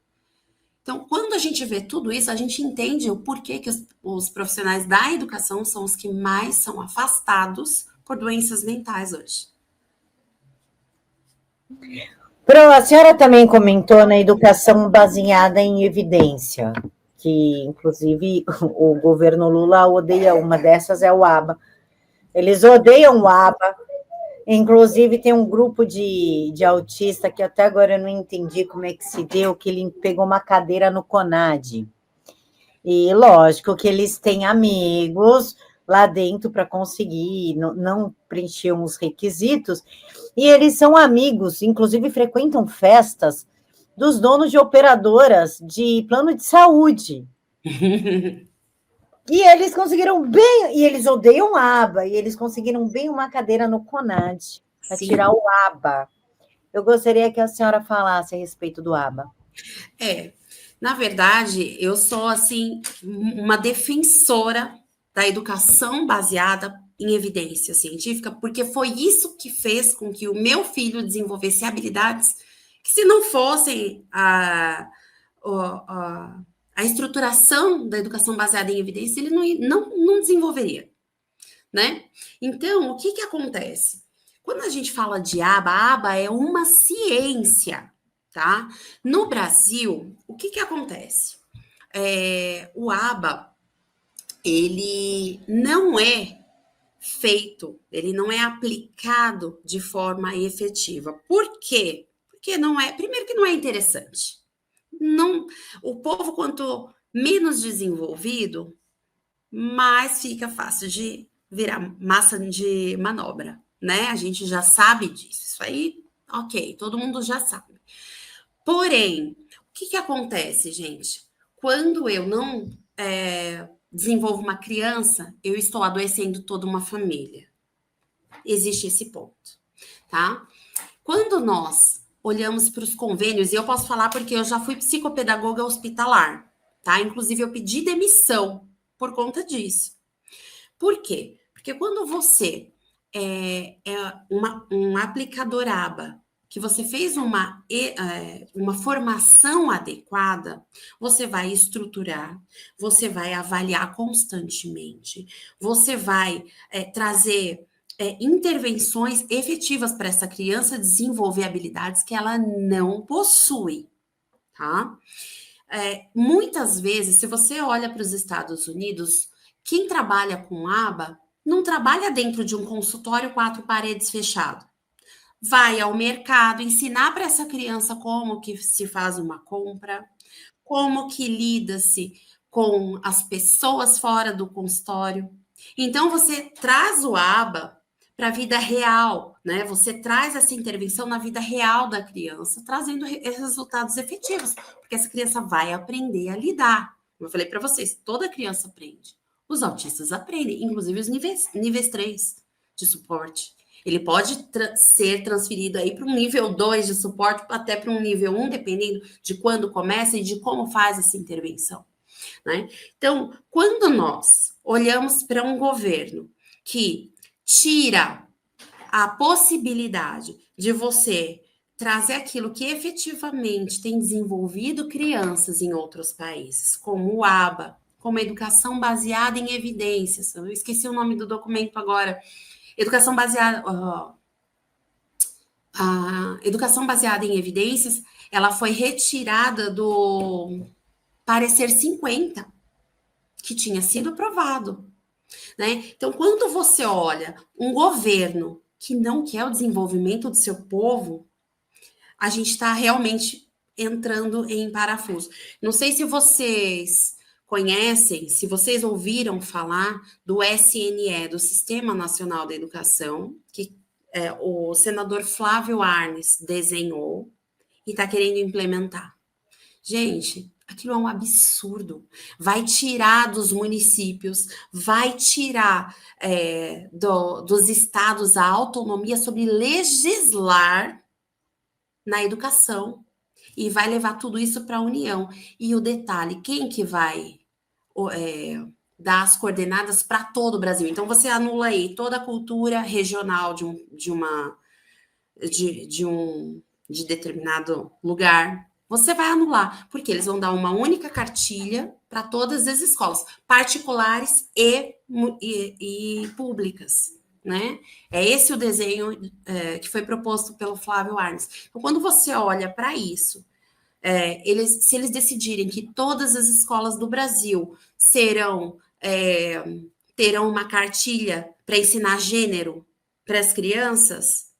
Então, quando a gente vê tudo isso, a gente entende o porquê que os profissionais da educação são os que mais são afastados por doenças mentais hoje. Pro, a senhora também comentou na educação baseada em evidência, que inclusive o governo Lula odeia, uma dessas é o ABA. Eles odeiam o ABA, inclusive tem um grupo de autista que até agora eu não entendi como é que se deu, que ele pegou uma cadeira no CONAD. E lógico que eles têm amigos lá dentro para conseguir, não preenchiam os requisitos, e eles são amigos, inclusive frequentam festas dos donos de operadoras de plano de saúde. E eles conseguiram bem, e eles odeiam aba, e eles conseguiram bem uma cadeira no CONAD para tirar o aba. Eu gostaria que a senhora falasse a respeito do aba. Na verdade, eu sou assim uma defensora da educação baseada em evidência científica, porque foi isso que fez com que o meu filho desenvolvesse habilidades que se não fossem a estruturação da educação baseada em evidência, ele não desenvolveria, né? Então, o que acontece? Quando a gente fala de aba, a aba é uma ciência, tá? No Brasil, o que acontece? O aba, ele não é feito, ele não é aplicado de forma efetiva. Por quê? Porque não é, primeiro que não é interessante. Não, o povo, quanto menos desenvolvido, mais fica fácil de virar massa de manobra, né? A gente já sabe disso. Isso aí, ok, todo mundo já sabe. Porém, o que acontece, gente? Quando eu não desenvolvo uma criança, eu estou adoecendo toda uma família. Existe esse ponto, tá? Quando nós olhamos para os convênios, e eu posso falar porque eu já fui psicopedagoga hospitalar, tá? Inclusive, eu pedi demissão por conta disso. Por quê? Porque quando você é um aplicador aba, que você fez uma formação adequada, você vai estruturar, você vai avaliar constantemente, você vai trazer intervenções efetivas para essa criança desenvolver habilidades que ela não possui, tá? Muitas vezes, se você olha para os Estados Unidos, quem trabalha com aba não trabalha dentro de um consultório 4 paredes fechado. Vai ao mercado ensinar para essa criança como que se faz uma compra, como que lida-se com as pessoas fora do consultório. Então, você traz o aba para a vida real, né? Você traz essa intervenção na vida real da criança, trazendo resultados efetivos, porque essa criança vai aprender a lidar. Como eu falei para vocês, toda criança aprende. Os autistas aprendem, inclusive os níveis 3 de suporte. Ele pode ser transferido aí para um nível 2 de suporte, até para um nível 1, dependendo de quando começa e de como faz essa intervenção, né? Então, quando nós olhamos para um governo que tira a possibilidade de você trazer aquilo que efetivamente tem desenvolvido crianças em outros países, como o ABA, como educação baseada em evidências, eu esqueci o nome do documento agora, educação baseada... a educação baseada em evidências, ela foi retirada do parecer 50, que tinha sido aprovado, né? Então, quando você olha um governo que não quer o desenvolvimento do seu povo, a gente está realmente entrando em parafuso. Não sei se vocês conhecem, se vocês ouviram falar do SNE, do Sistema Nacional da Educação, que o senador Flávio Arnes desenhou e está querendo implementar. Gente, aquilo é um absurdo. Vai tirar dos municípios, vai tirar dos estados a autonomia sobre legislar na educação e vai levar tudo isso para a União. E o detalhe, quem que vai dar as coordenadas para todo o Brasil? Então, você anula aí toda a cultura regional de determinado lugar. Você vai anular, porque eles vão dar uma única cartilha para todas as escolas, particulares e públicas, né? É esse o desenho que foi proposto pelo Flávio Arnes. Então, quando você olha para isso, se eles decidirem que todas as escolas do Brasil terão uma cartilha para ensinar gênero para as crianças,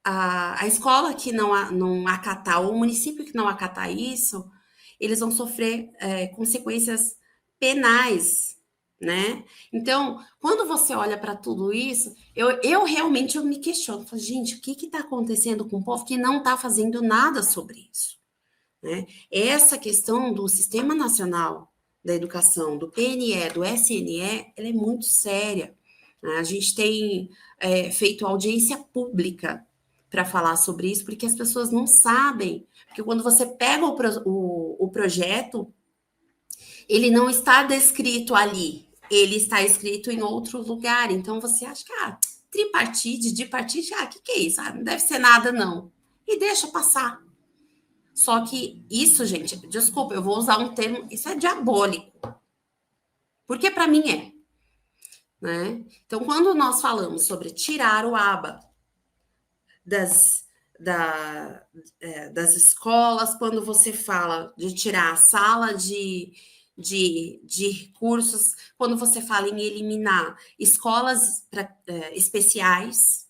a escola que não acatar, ou o município que não acatar isso, eles vão sofrer consequências penais, né? Então, quando você olha para tudo isso, eu realmente me questiono. Falo, gente, o que está acontecendo com o povo que não está fazendo nada sobre isso? Né? Essa questão do Sistema Nacional da Educação, do PNE, do SNE, ela é muito séria. Né? A gente tem feito audiência pública para falar sobre isso, porque as pessoas não sabem. Porque quando você pega o projeto, ele não está descrito ali, ele está escrito em outro lugar. Então, você acha que tripartite, dipartite, o que é isso? Não deve ser nada, não. e deixa passar. Só que isso, gente, desculpa, eu vou usar um termo, isso é diabólico. Porque para mim é, né? Então, quando nós falamos sobre tirar o aba das, das escolas, quando você fala de tirar a sala de recursos, quando você fala em eliminar escolas especiais,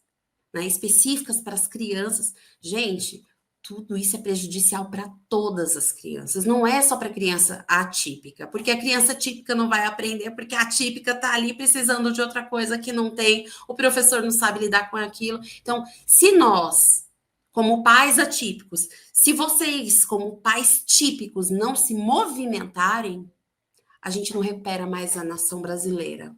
né, específicas para as crianças, gente, tudo isso é prejudicial para todas as crianças, não é só para a criança atípica, porque a criança atípica não vai aprender, porque a atípica está ali precisando de outra coisa que não tem, o professor não sabe lidar com aquilo. Então, se nós, como pais atípicos, se vocês, como pais típicos, não se movimentarem, a gente não recupera mais a nação brasileira.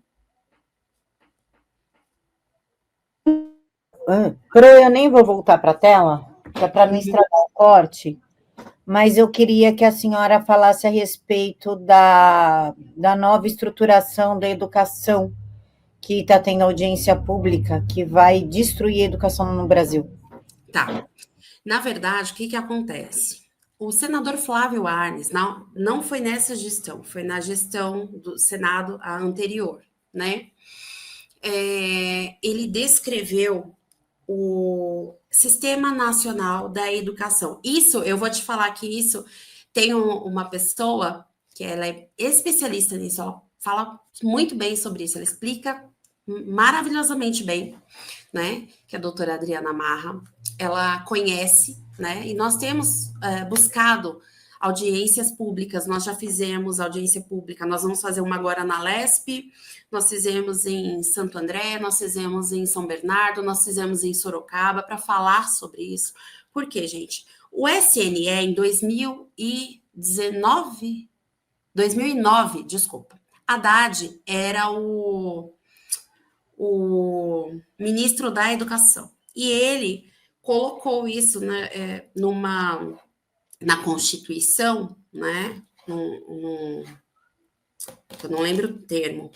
Pro, eu nem vou voltar para a tela, que é para não estragar o corte, mas eu queria que a senhora falasse a respeito da nova estruturação da educação, que está tendo audiência pública, que vai destruir a educação no Brasil. Tá. Na verdade, o que acontece? O senador Flávio Arnes, não foi nessa gestão, foi na gestão do Senado anterior, né? Ele descreveu o Sistema Nacional da Educação. Isso, eu vou te falar que isso tem uma pessoa que ela é especialista nisso, ela fala muito bem sobre isso, ela explica maravilhosamente bem, né? Que é a doutora Adriana Marra, ela conhece, né? E nós temos buscado audiências públicas, nós já fizemos audiência pública, nós vamos fazer uma agora na LESP, nós fizemos em Santo André, nós fizemos em São Bernardo, nós fizemos em Sorocaba, para falar sobre isso. Por quê, gente? O SNE, em 2009, desculpa, Haddad era o ministro da Educação. E ele colocou isso, né, na Constituição, né? Eu não lembro o termo.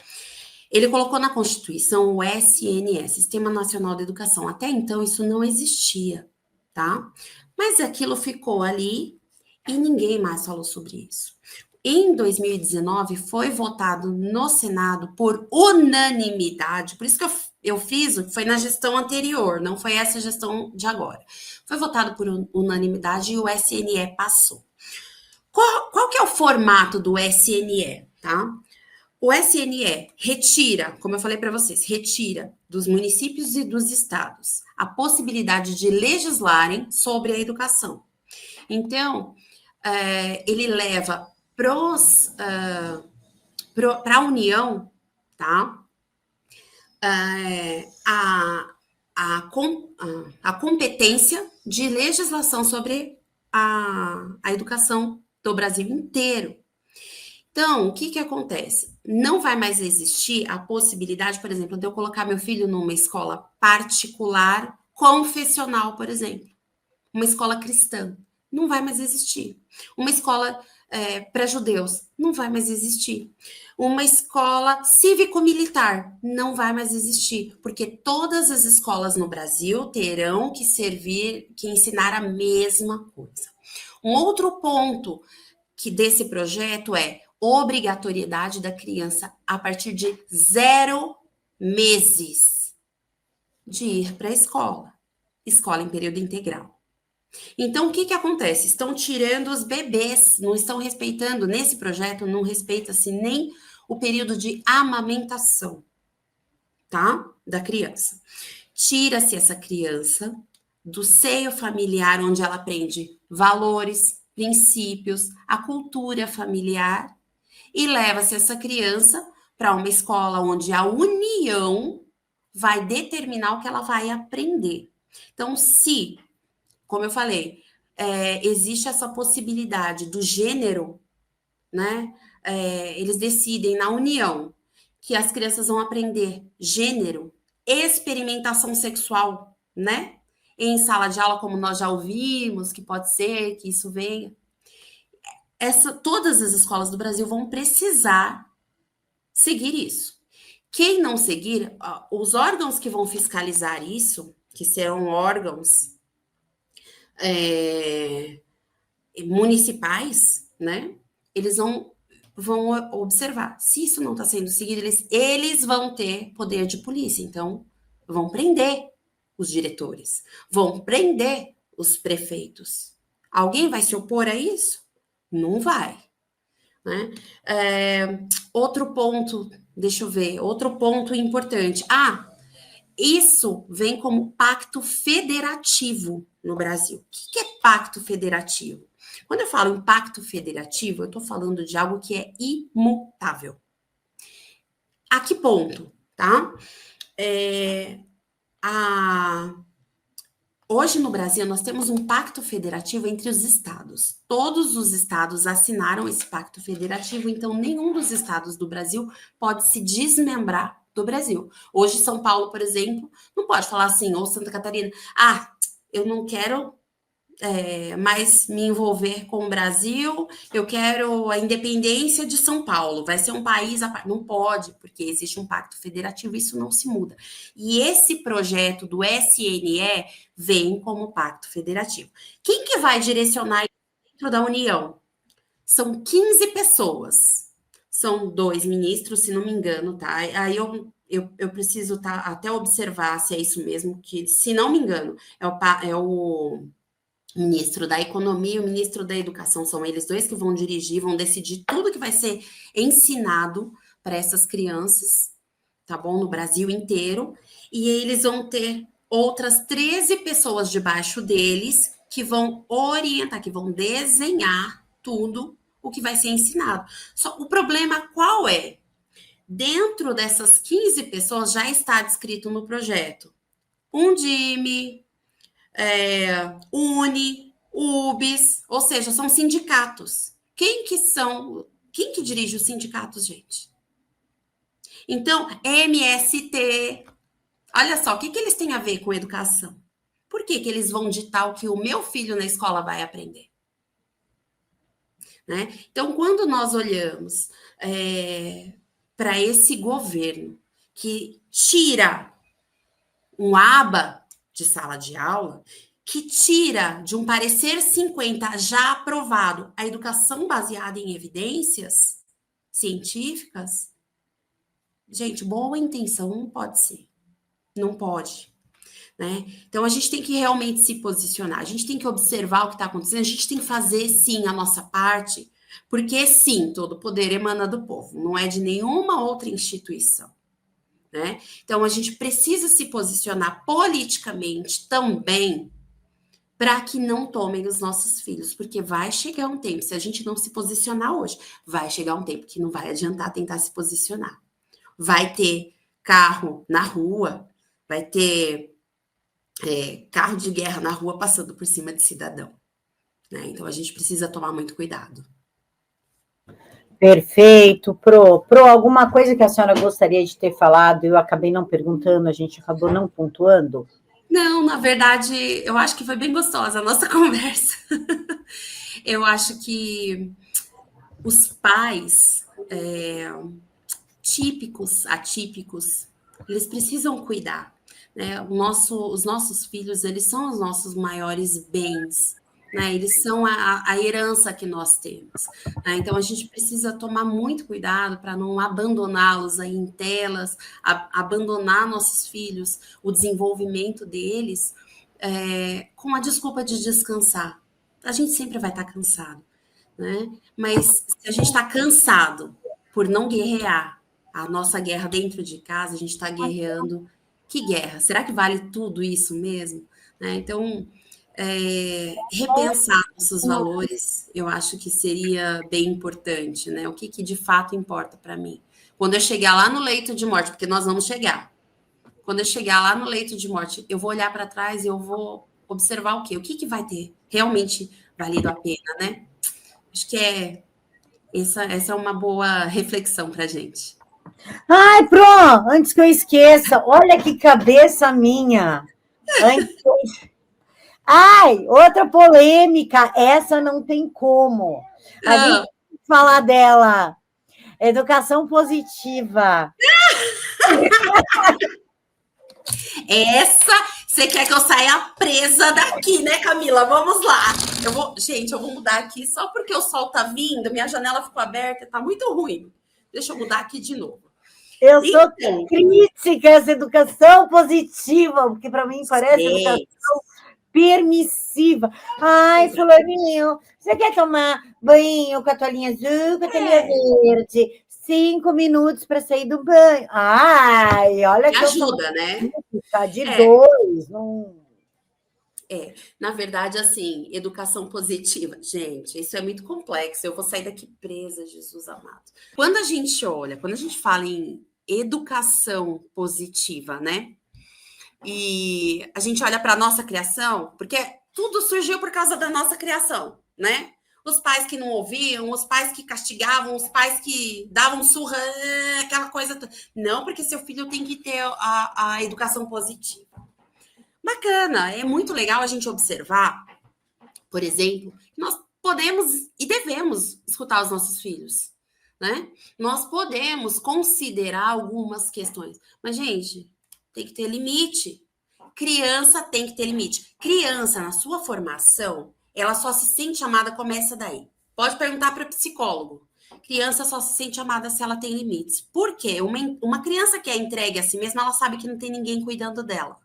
Ele colocou na Constituição o SNE, Sistema Nacional de Educação. Até então isso não existia, tá? Mas aquilo ficou ali e ninguém mais falou sobre isso. Em 2019 foi votado no Senado por unanimidade, por isso que eu fiz, foi na gestão anterior, não foi essa gestão de agora. Foi votado por unanimidade e o SNE passou. Qual que é o formato do SNE, tá? O SNE retira, como eu falei para vocês, retira dos municípios e dos estados a possibilidade de legislarem sobre a educação. Então, ele leva para a União, tá? A competência de legislação sobre a educação do Brasil inteiro. Então, o que acontece? Não vai mais existir a possibilidade, por exemplo, de eu colocar meu filho numa escola particular, confessional, por exemplo. Uma escola cristã. Não vai mais existir. Uma escola para judeus. Não vai mais existir. Uma escola cívico-militar. Não vai mais existir. Porque todas as escolas no Brasil terão que ensinar a mesma coisa. Um outro ponto desse projeto é obrigatoriedade da criança a partir de 0 meses de ir para a escola em período integral. Então, o que acontece? Estão tirando os bebês, não estão respeitando, nesse projeto não respeita-se nem o período de amamentação, tá? Da criança. Tira-se essa criança do seio familiar, onde ela aprende valores, princípios, a cultura familiar, e leva-se essa criança para uma escola onde a União vai determinar o que ela vai aprender. Então, se, como eu falei, existe essa possibilidade do gênero, né? Eles decidem na União que as crianças vão aprender gênero, experimentação sexual, né? Em sala de aula, como nós já ouvimos, que pode ser que isso venha. Todas as escolas do Brasil vão precisar seguir isso. Quem não seguir, os órgãos que vão fiscalizar isso, que serão órgãos municipais, né? Eles vão observar. Se isso não está sendo seguido, eles vão ter poder de polícia. Então, vão prender os diretores, vão prender os prefeitos. Alguém vai se opor a isso? Não vai. Né? Outro ponto, deixa eu ver, outro ponto importante. Isso vem como pacto federativo no Brasil. O que é pacto federativo? Quando eu falo em pacto federativo, eu estou falando de algo que é imutável. A que ponto, tá? Hoje no Brasil nós temos um pacto federativo entre os estados. Todos os estados assinaram esse pacto federativo, então nenhum dos estados do Brasil pode se desmembrar do Brasil. Hoje São Paulo, por exemplo, não pode falar assim, ou Santa Catarina, eu não quero mais me envolver com o Brasil, eu quero a independência de São Paulo, vai ser um país à parte. Não pode, porque existe um pacto federativo, isso não se muda. E esse projeto do SNE vem como pacto federativo. Quem que vai direcionar dentro da União? São 15 pessoas. São 2 ministros, se não me engano, tá? Aí eu preciso até observar se é isso mesmo, que, se não me engano, é o ministro da Economia e o ministro da Educação. São eles dois que vão dirigir, vão decidir tudo que vai ser ensinado para essas crianças, tá bom? No Brasil inteiro. E eles vão ter outras 13 pessoas debaixo deles que vão orientar, que vão desenhar tudo o que vai ser ensinado. Só o problema qual é? Dentro dessas 15 pessoas já está descrito no projeto Undime, Uni, UBS, ou seja, são sindicatos. Quem que dirige os sindicatos, gente? Então, MST, olha só, o que eles têm a ver com educação? Por que eles vão ditar o que o meu filho na escola vai aprender? Né? Então, quando nós olhamos para esse governo que tira um aba de sala de aula, que tira de um parecer 50 já aprovado a educação baseada em evidências científicas, gente, boa intenção não pode ser. Não pode. Né? Então, a gente tem que realmente se posicionar, a gente tem que observar o que está acontecendo, a gente tem que fazer, sim, a nossa parte, porque, sim, todo poder emana do povo, não é de nenhuma outra instituição. Né? Então, a gente precisa se posicionar politicamente também para que não tomem os nossos filhos, porque vai chegar um tempo, se a gente não se posicionar hoje, vai chegar um tempo que não vai adiantar tentar se posicionar. Vai ter carro na rua, vai ter carro de guerra na rua passando por cima de cidadão. Né? Então, a gente precisa tomar muito cuidado. Perfeito. Pro, alguma coisa que a senhora gostaria de ter falado, eu acabei não perguntando, a gente acabou não pontuando? Não, na verdade, eu acho que foi bem gostosa a nossa conversa. Eu acho que os pais típicos, atípicos, eles precisam cuidar. Né? Os nossos filhos, eles são os nossos maiores bens. Né? Eles são a herança que nós temos. Né? Então, a gente precisa tomar muito cuidado para não abandoná-los aí em telas, abandonar nossos filhos, o desenvolvimento deles, com a desculpa de descansar. A gente sempre vai estar cansado. Né? Mas se a gente está cansado por não guerrear a nossa guerra dentro de casa, a gente está guerreando. Que guerra? Será que vale tudo isso mesmo? Né? Então, repensar nossos valores, eu acho que seria bem importante, né? O que de fato importa para mim? Quando eu chegar lá no leito de morte, porque nós vamos chegar. Quando eu chegar lá no leito de morte, eu vou olhar para trás e eu vou observar o quê? O que vai ter realmente valido a pena, né? Acho que essa é uma boa reflexão para a gente. Ai, Pro, antes que eu esqueça, olha que cabeça minha. Ai, outra polêmica, essa não tem como. A gente tem que falar dela. Educação positiva. Essa Você quer que eu saia presa daqui, né, Camila? Vamos lá. Gente, eu vou mudar aqui só porque o sol tá vindo, minha janela ficou aberta, tá muito ruim. Deixa eu mudar aqui de novo. Eu sou crítica a essa educação positiva, porque para mim parece educação permissiva. Ai, fulaninho, você quer tomar banho com a toalhinha azul, com a toalhinha verde? 5 minutos para sair do banho. Ai, olha que ajuda, né? Tá de 2, não... Na verdade, assim, educação positiva. Gente, isso é muito complexo. Eu vou sair daqui presa, Jesus amado. Quando a gente fala em educação positiva, né? E a gente olha para a nossa criação, porque tudo surgiu por causa da nossa criação, né? Os pais que não ouviam, os pais que castigavam, os pais que davam surra, aquela coisa. Não, porque seu filho tem que ter a educação positiva. Bacana, é muito legal a gente observar, por exemplo, que nós podemos e devemos escutar os nossos filhos, né? Nós podemos considerar algumas questões, mas, gente, tem que ter limite. Criança tem que ter limite. Criança, na sua formação, ela só se sente amada, começa daí. Pode perguntar para o psicólogo. Criança só se sente amada se ela tem limites. Por quê? Uma criança que é entregue a si mesma, ela sabe que não tem ninguém cuidando dela.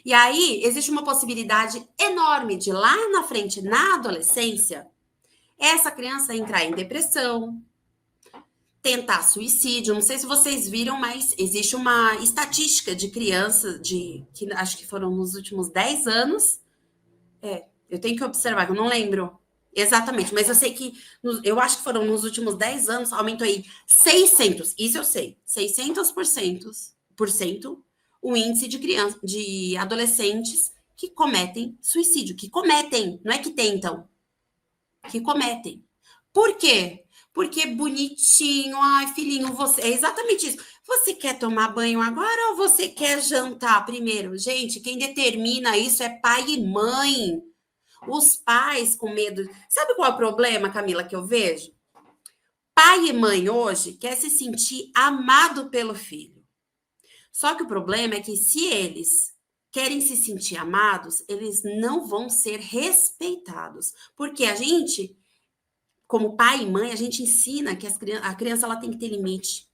E aí, existe uma possibilidade enorme de lá na frente, na adolescência, essa criança entrar em depressão, tentar suicídio. Não sei se vocês viram, mas existe uma estatística de crianças, que acho que foram nos últimos 10 anos. Eu tenho que observar, eu não lembro exatamente, mas eu sei que, eu acho que foram nos últimos 10 anos, aumentou aí 600, isso eu sei, 600% o índice de adolescentes que cometem suicídio, que cometem, não é que tentam, que cometem. Por quê? Porque bonitinho, ai, filhinho, você... É exatamente isso. Você quer tomar banho agora ou você quer jantar primeiro? Gente, quem determina isso é pai e mãe. Os pais com medo... Sabe qual é o problema, Camila, que eu vejo? Pai e mãe hoje quer se sentir amado pelo filho. Só que o problema é que se eles querem se sentir amados, eles não vão ser respeitados. Porque a gente, como pai e mãe, a gente ensina que a criança ela tem que ter limite.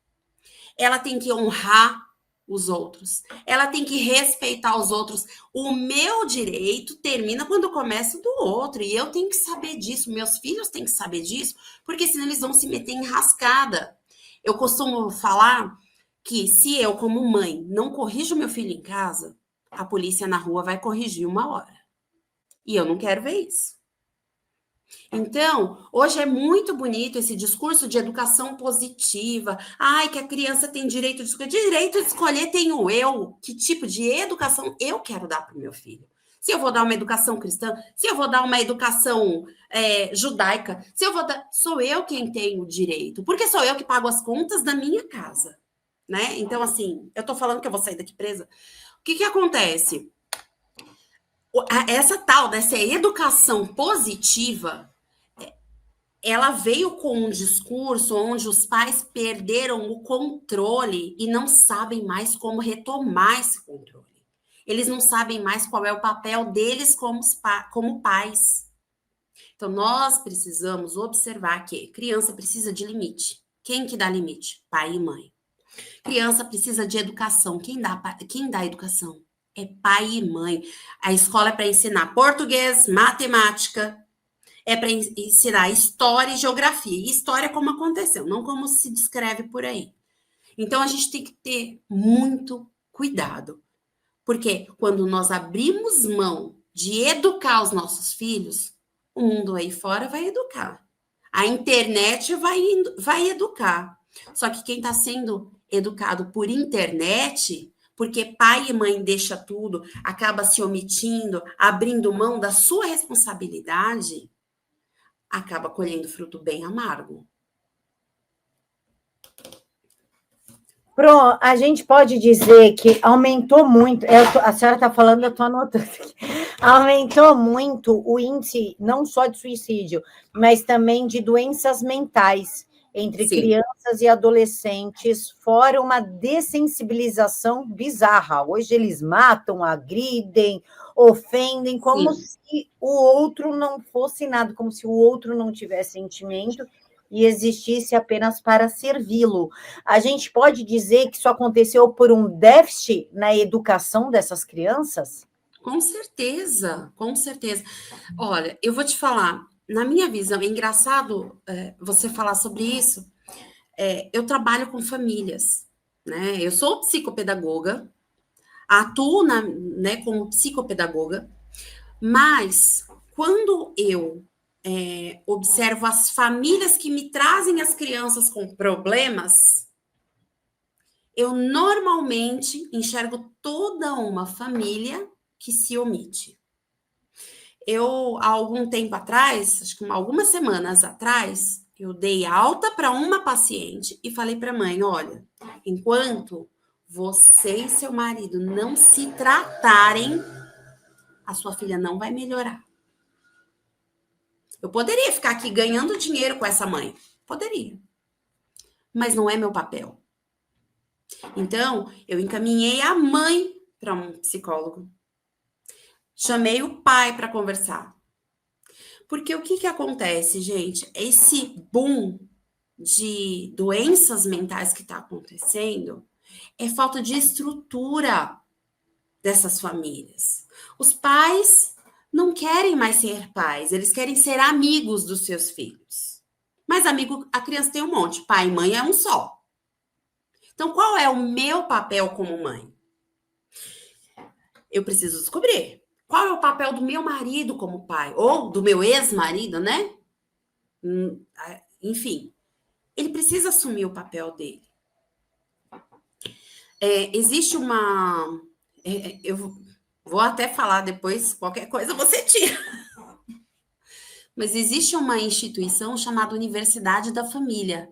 Ela tem que honrar os outros. Ela tem que respeitar os outros. O meu direito termina quando começa do outro. E eu tenho que saber disso. Meus filhos têm que saber disso. Porque senão eles vão se meter em rascada. Eu costumo falar que se eu, como mãe, não corrijo meu filho em casa, a polícia na rua vai corrigir uma hora. E eu não quero ver isso. Então, hoje é muito bonito esse discurso de educação positiva. Ai, que a criança tem direito de escolher. Direito de escolher tenho eu. Que tipo de educação eu quero dar para o meu filho? Se eu vou dar uma educação cristã, se eu vou dar uma educação judaica, se eu vou dar... Sou eu quem tenho o direito. Porque sou eu que pago as contas da minha casa. Né? Então, assim, eu tô falando que eu vou sair daqui presa. O que acontece? Dessa educação positiva, ela veio com um discurso onde os pais perderam o controle e não sabem mais como retomar esse controle. Eles não sabem mais qual é o papel deles como pais. Então, nós precisamos observar que criança precisa de limite. Quem que dá limite? Pai e mãe. Criança precisa de educação. Quem dá educação? É pai e mãe. A escola é para ensinar português, matemática, é para ensinar história e geografia. E história como aconteceu, não como se descreve por aí. Então, a gente tem que ter muito cuidado. Porque quando nós abrimos mão de educar os nossos filhos, o mundo aí fora vai educar. A internet vai educar. Só que quem está sendo educado por internet, porque pai e mãe deixa tudo, acaba se omitindo, abrindo mão da sua responsabilidade, acaba colhendo fruto bem amargo. Pro, a gente pode dizer que aumentou muito, a senhora está falando, eu estou anotando aqui, aumentou muito o índice, não só de suicídio, mas também de doenças mentais. entre Sim, crianças e adolescentes, fora uma dessensibilização bizarra. Hoje eles matam, agridem, ofendem, como sim. se o outro não fosse nada, como se o outro não tivesse sentimento e existisse apenas para servi-lo. A gente pode dizer que isso aconteceu por um déficit na educação dessas crianças? Com certeza, com certeza. Olha, eu vou te falar, na minha visão, é engraçado você falar sobre isso. Eu trabalho com famílias, né? Eu sou psicopedagoga, atuo né, como psicopedagoga, mas quando eu observo as famílias que me trazem as crianças com problemas, eu normalmente enxergo toda uma família que se omite. Eu, há algum tempo atrás, acho que algumas semanas atrás, eu dei alta para uma paciente e falei para a mãe: olha, enquanto você e seu marido não se tratarem, a sua filha não vai melhorar. Eu poderia ficar aqui ganhando dinheiro com essa mãe, poderia, mas não é meu papel. Então, eu encaminhei a mãe para um psicólogo. Chamei o pai para conversar. Porque o que que acontece, gente? Esse boom de doenças mentais que está acontecendo é falta de estrutura dessas famílias. Os pais não querem mais ser pais, eles querem ser amigos dos seus filhos. Mas amigo, a criança tem um monte, pai e mãe é um só. Então, qual é o meu papel como mãe? Eu preciso descobrir. Qual é o papel do meu marido como pai? Ou do meu ex-marido, né? Enfim, ele precisa assumir o papel dele. Existe uma. Eu vou até falar depois, qualquer coisa você tira. Mas existe uma instituição chamada Universidade da Família,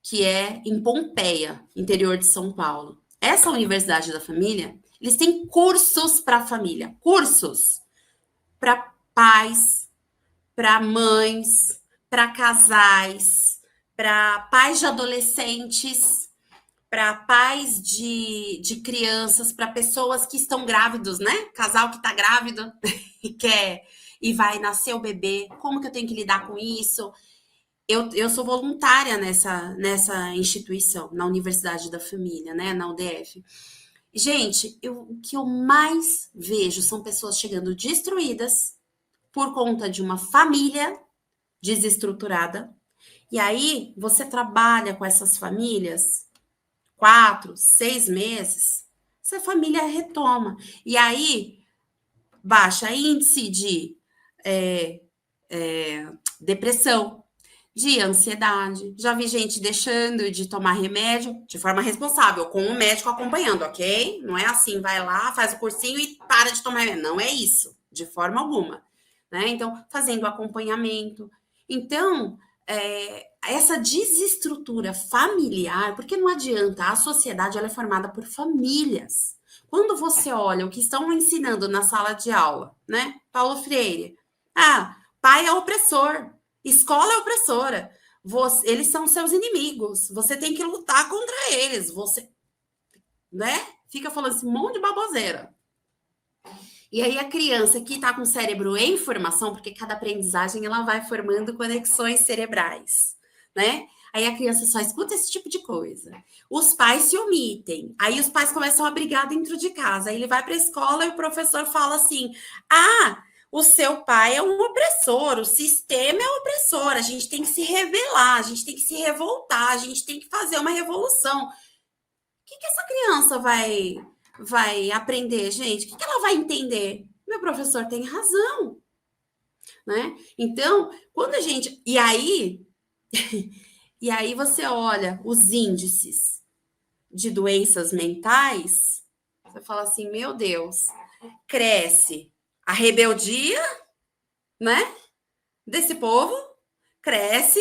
que é em Pompeia, interior de São Paulo. Essa Universidade da Família, eles têm cursos para a família, cursos para pais, para mães, para casais, para pais de adolescentes, para pais de crianças, para pessoas que estão grávidos, né? Casal que está grávido e quer e vai nascer o bebê. Como que eu tenho que lidar com isso? Eu sou voluntária nessa instituição, na Universidade da Família, né? Na UDF. Gente, o que eu mais vejo são pessoas chegando destruídas por conta de uma família desestruturada. E aí, você trabalha com essas famílias 4, 6 meses, essa família retoma. E aí, baixa índice de é, depressão, de ansiedade. Já vi gente deixando de tomar remédio de forma responsável, com o médico acompanhando, ok? Não é assim, vai lá, faz o cursinho e para de tomar remédio. Não é isso, de forma alguma. Né? Então, fazendo acompanhamento. Então, essa desestrutura familiar, porque não adianta, a sociedade ela é formada por famílias. Quando você olha o que estão ensinando na sala de aula, né? Paulo Freire. Pai é opressor, escola é opressora. Eles são seus inimigos. Você tem que lutar contra eles. Você, né? Fica falando esse monte de baboseira. E aí a criança que está com o cérebro em formação, porque cada aprendizagem ela vai formando conexões cerebrais, né? Aí a criança só escuta esse tipo de coisa. Os pais se omitem. Aí os pais começam a brigar dentro de casa. Aí ele vai para a escola e o professor fala assim: o seu pai é um opressor, o sistema é opressor, a gente tem que se rebelar, a gente tem que se revoltar, a gente tem que fazer uma revolução. O que essa criança vai aprender, gente? O que ela vai entender? Meu professor tem razão, né? Então, quando a gente... E aí, e aí você olha os índices de doenças mentais, você fala assim, meu Deus, cresce a rebeldia, né? Desse povo, cresce,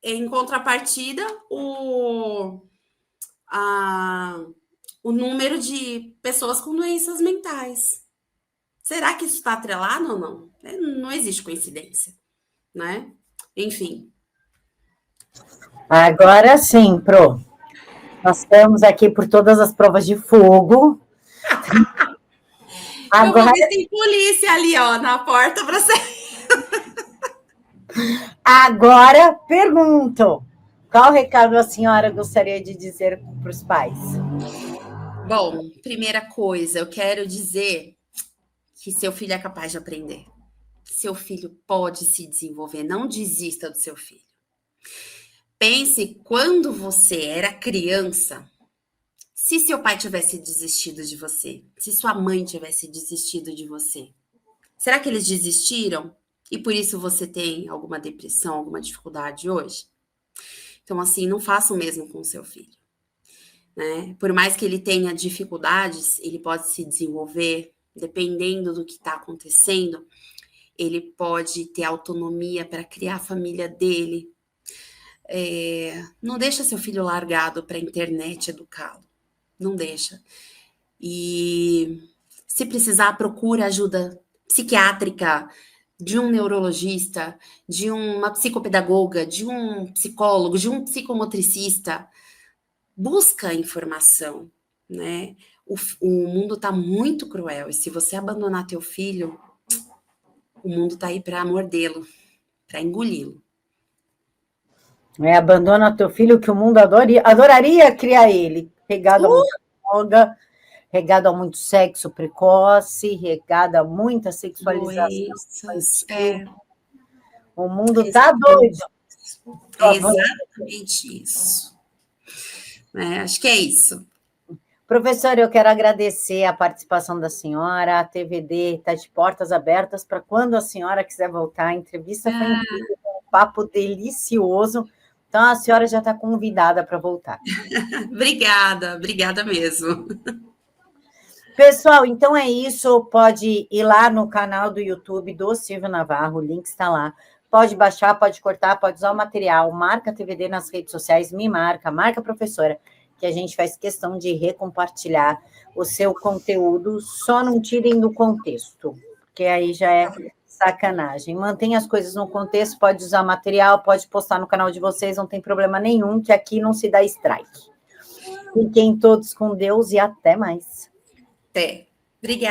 em contrapartida, o número de pessoas com doenças mentais. Será que isso está atrelado ou não? Não existe coincidência, né? Enfim. Agora sim, Pro. Nós estamos aqui por todas as provas de fogo. Eu vou Agora, ver se tem polícia ali, ó, na porta para sair. agora pergunto: qual recado a senhora gostaria de dizer para os pais? Bom, primeira coisa, eu quero dizer que seu filho é capaz de aprender. Seu filho pode se desenvolver, não desista do seu filho. Pense quando você era criança, se seu pai tivesse desistido de você, se sua mãe tivesse desistido de você, será que eles desistiram? E por isso você tem alguma depressão, alguma dificuldade hoje? Então, assim, não faça o mesmo com o seu filho, né? Por mais que ele tenha dificuldades, ele pode se desenvolver, dependendo do que está acontecendo, ele pode ter autonomia para criar a família dele. Não deixa seu filho largado para a internet educá-lo. Não deixa. E se precisar, procura ajuda psiquiátrica, de um neurologista, de uma psicopedagoga, de um psicólogo, de um psicomotricista. Busca informação, né? O mundo está muito cruel. E se você abandonar teu filho, o mundo está aí para mordê-lo, para engoli-lo. Abandona teu filho que o mundo adoraria criar ele, regado a muita droga, regado a muito sexo precoce, regado a muita sexualização. Doenças, O mundo tá doido. é exatamente isso. Acho que é isso. Professora, eu quero agradecer a participação da senhora. A TVD está de portas abertas para quando a senhora quiser voltar. A entrevista foi incrível, um papo delicioso. Então, a senhora já está convidada para voltar. Obrigada mesmo. Pessoal, então é isso. Pode ir lá no canal do YouTube do Silvio Navarro, o link está lá. Pode baixar, pode cortar, pode usar o material. Marca a TVD nas redes sociais, me marca a professora, que a gente faz questão de recompartilhar o seu conteúdo. Só não tirem do contexto, porque aí já é sacanagem. Mantenha as coisas no contexto, pode usar material, pode postar no canal de vocês, não tem problema nenhum, que aqui não se dá strike. Fiquem todos com Deus e até mais. Até. Obrigada.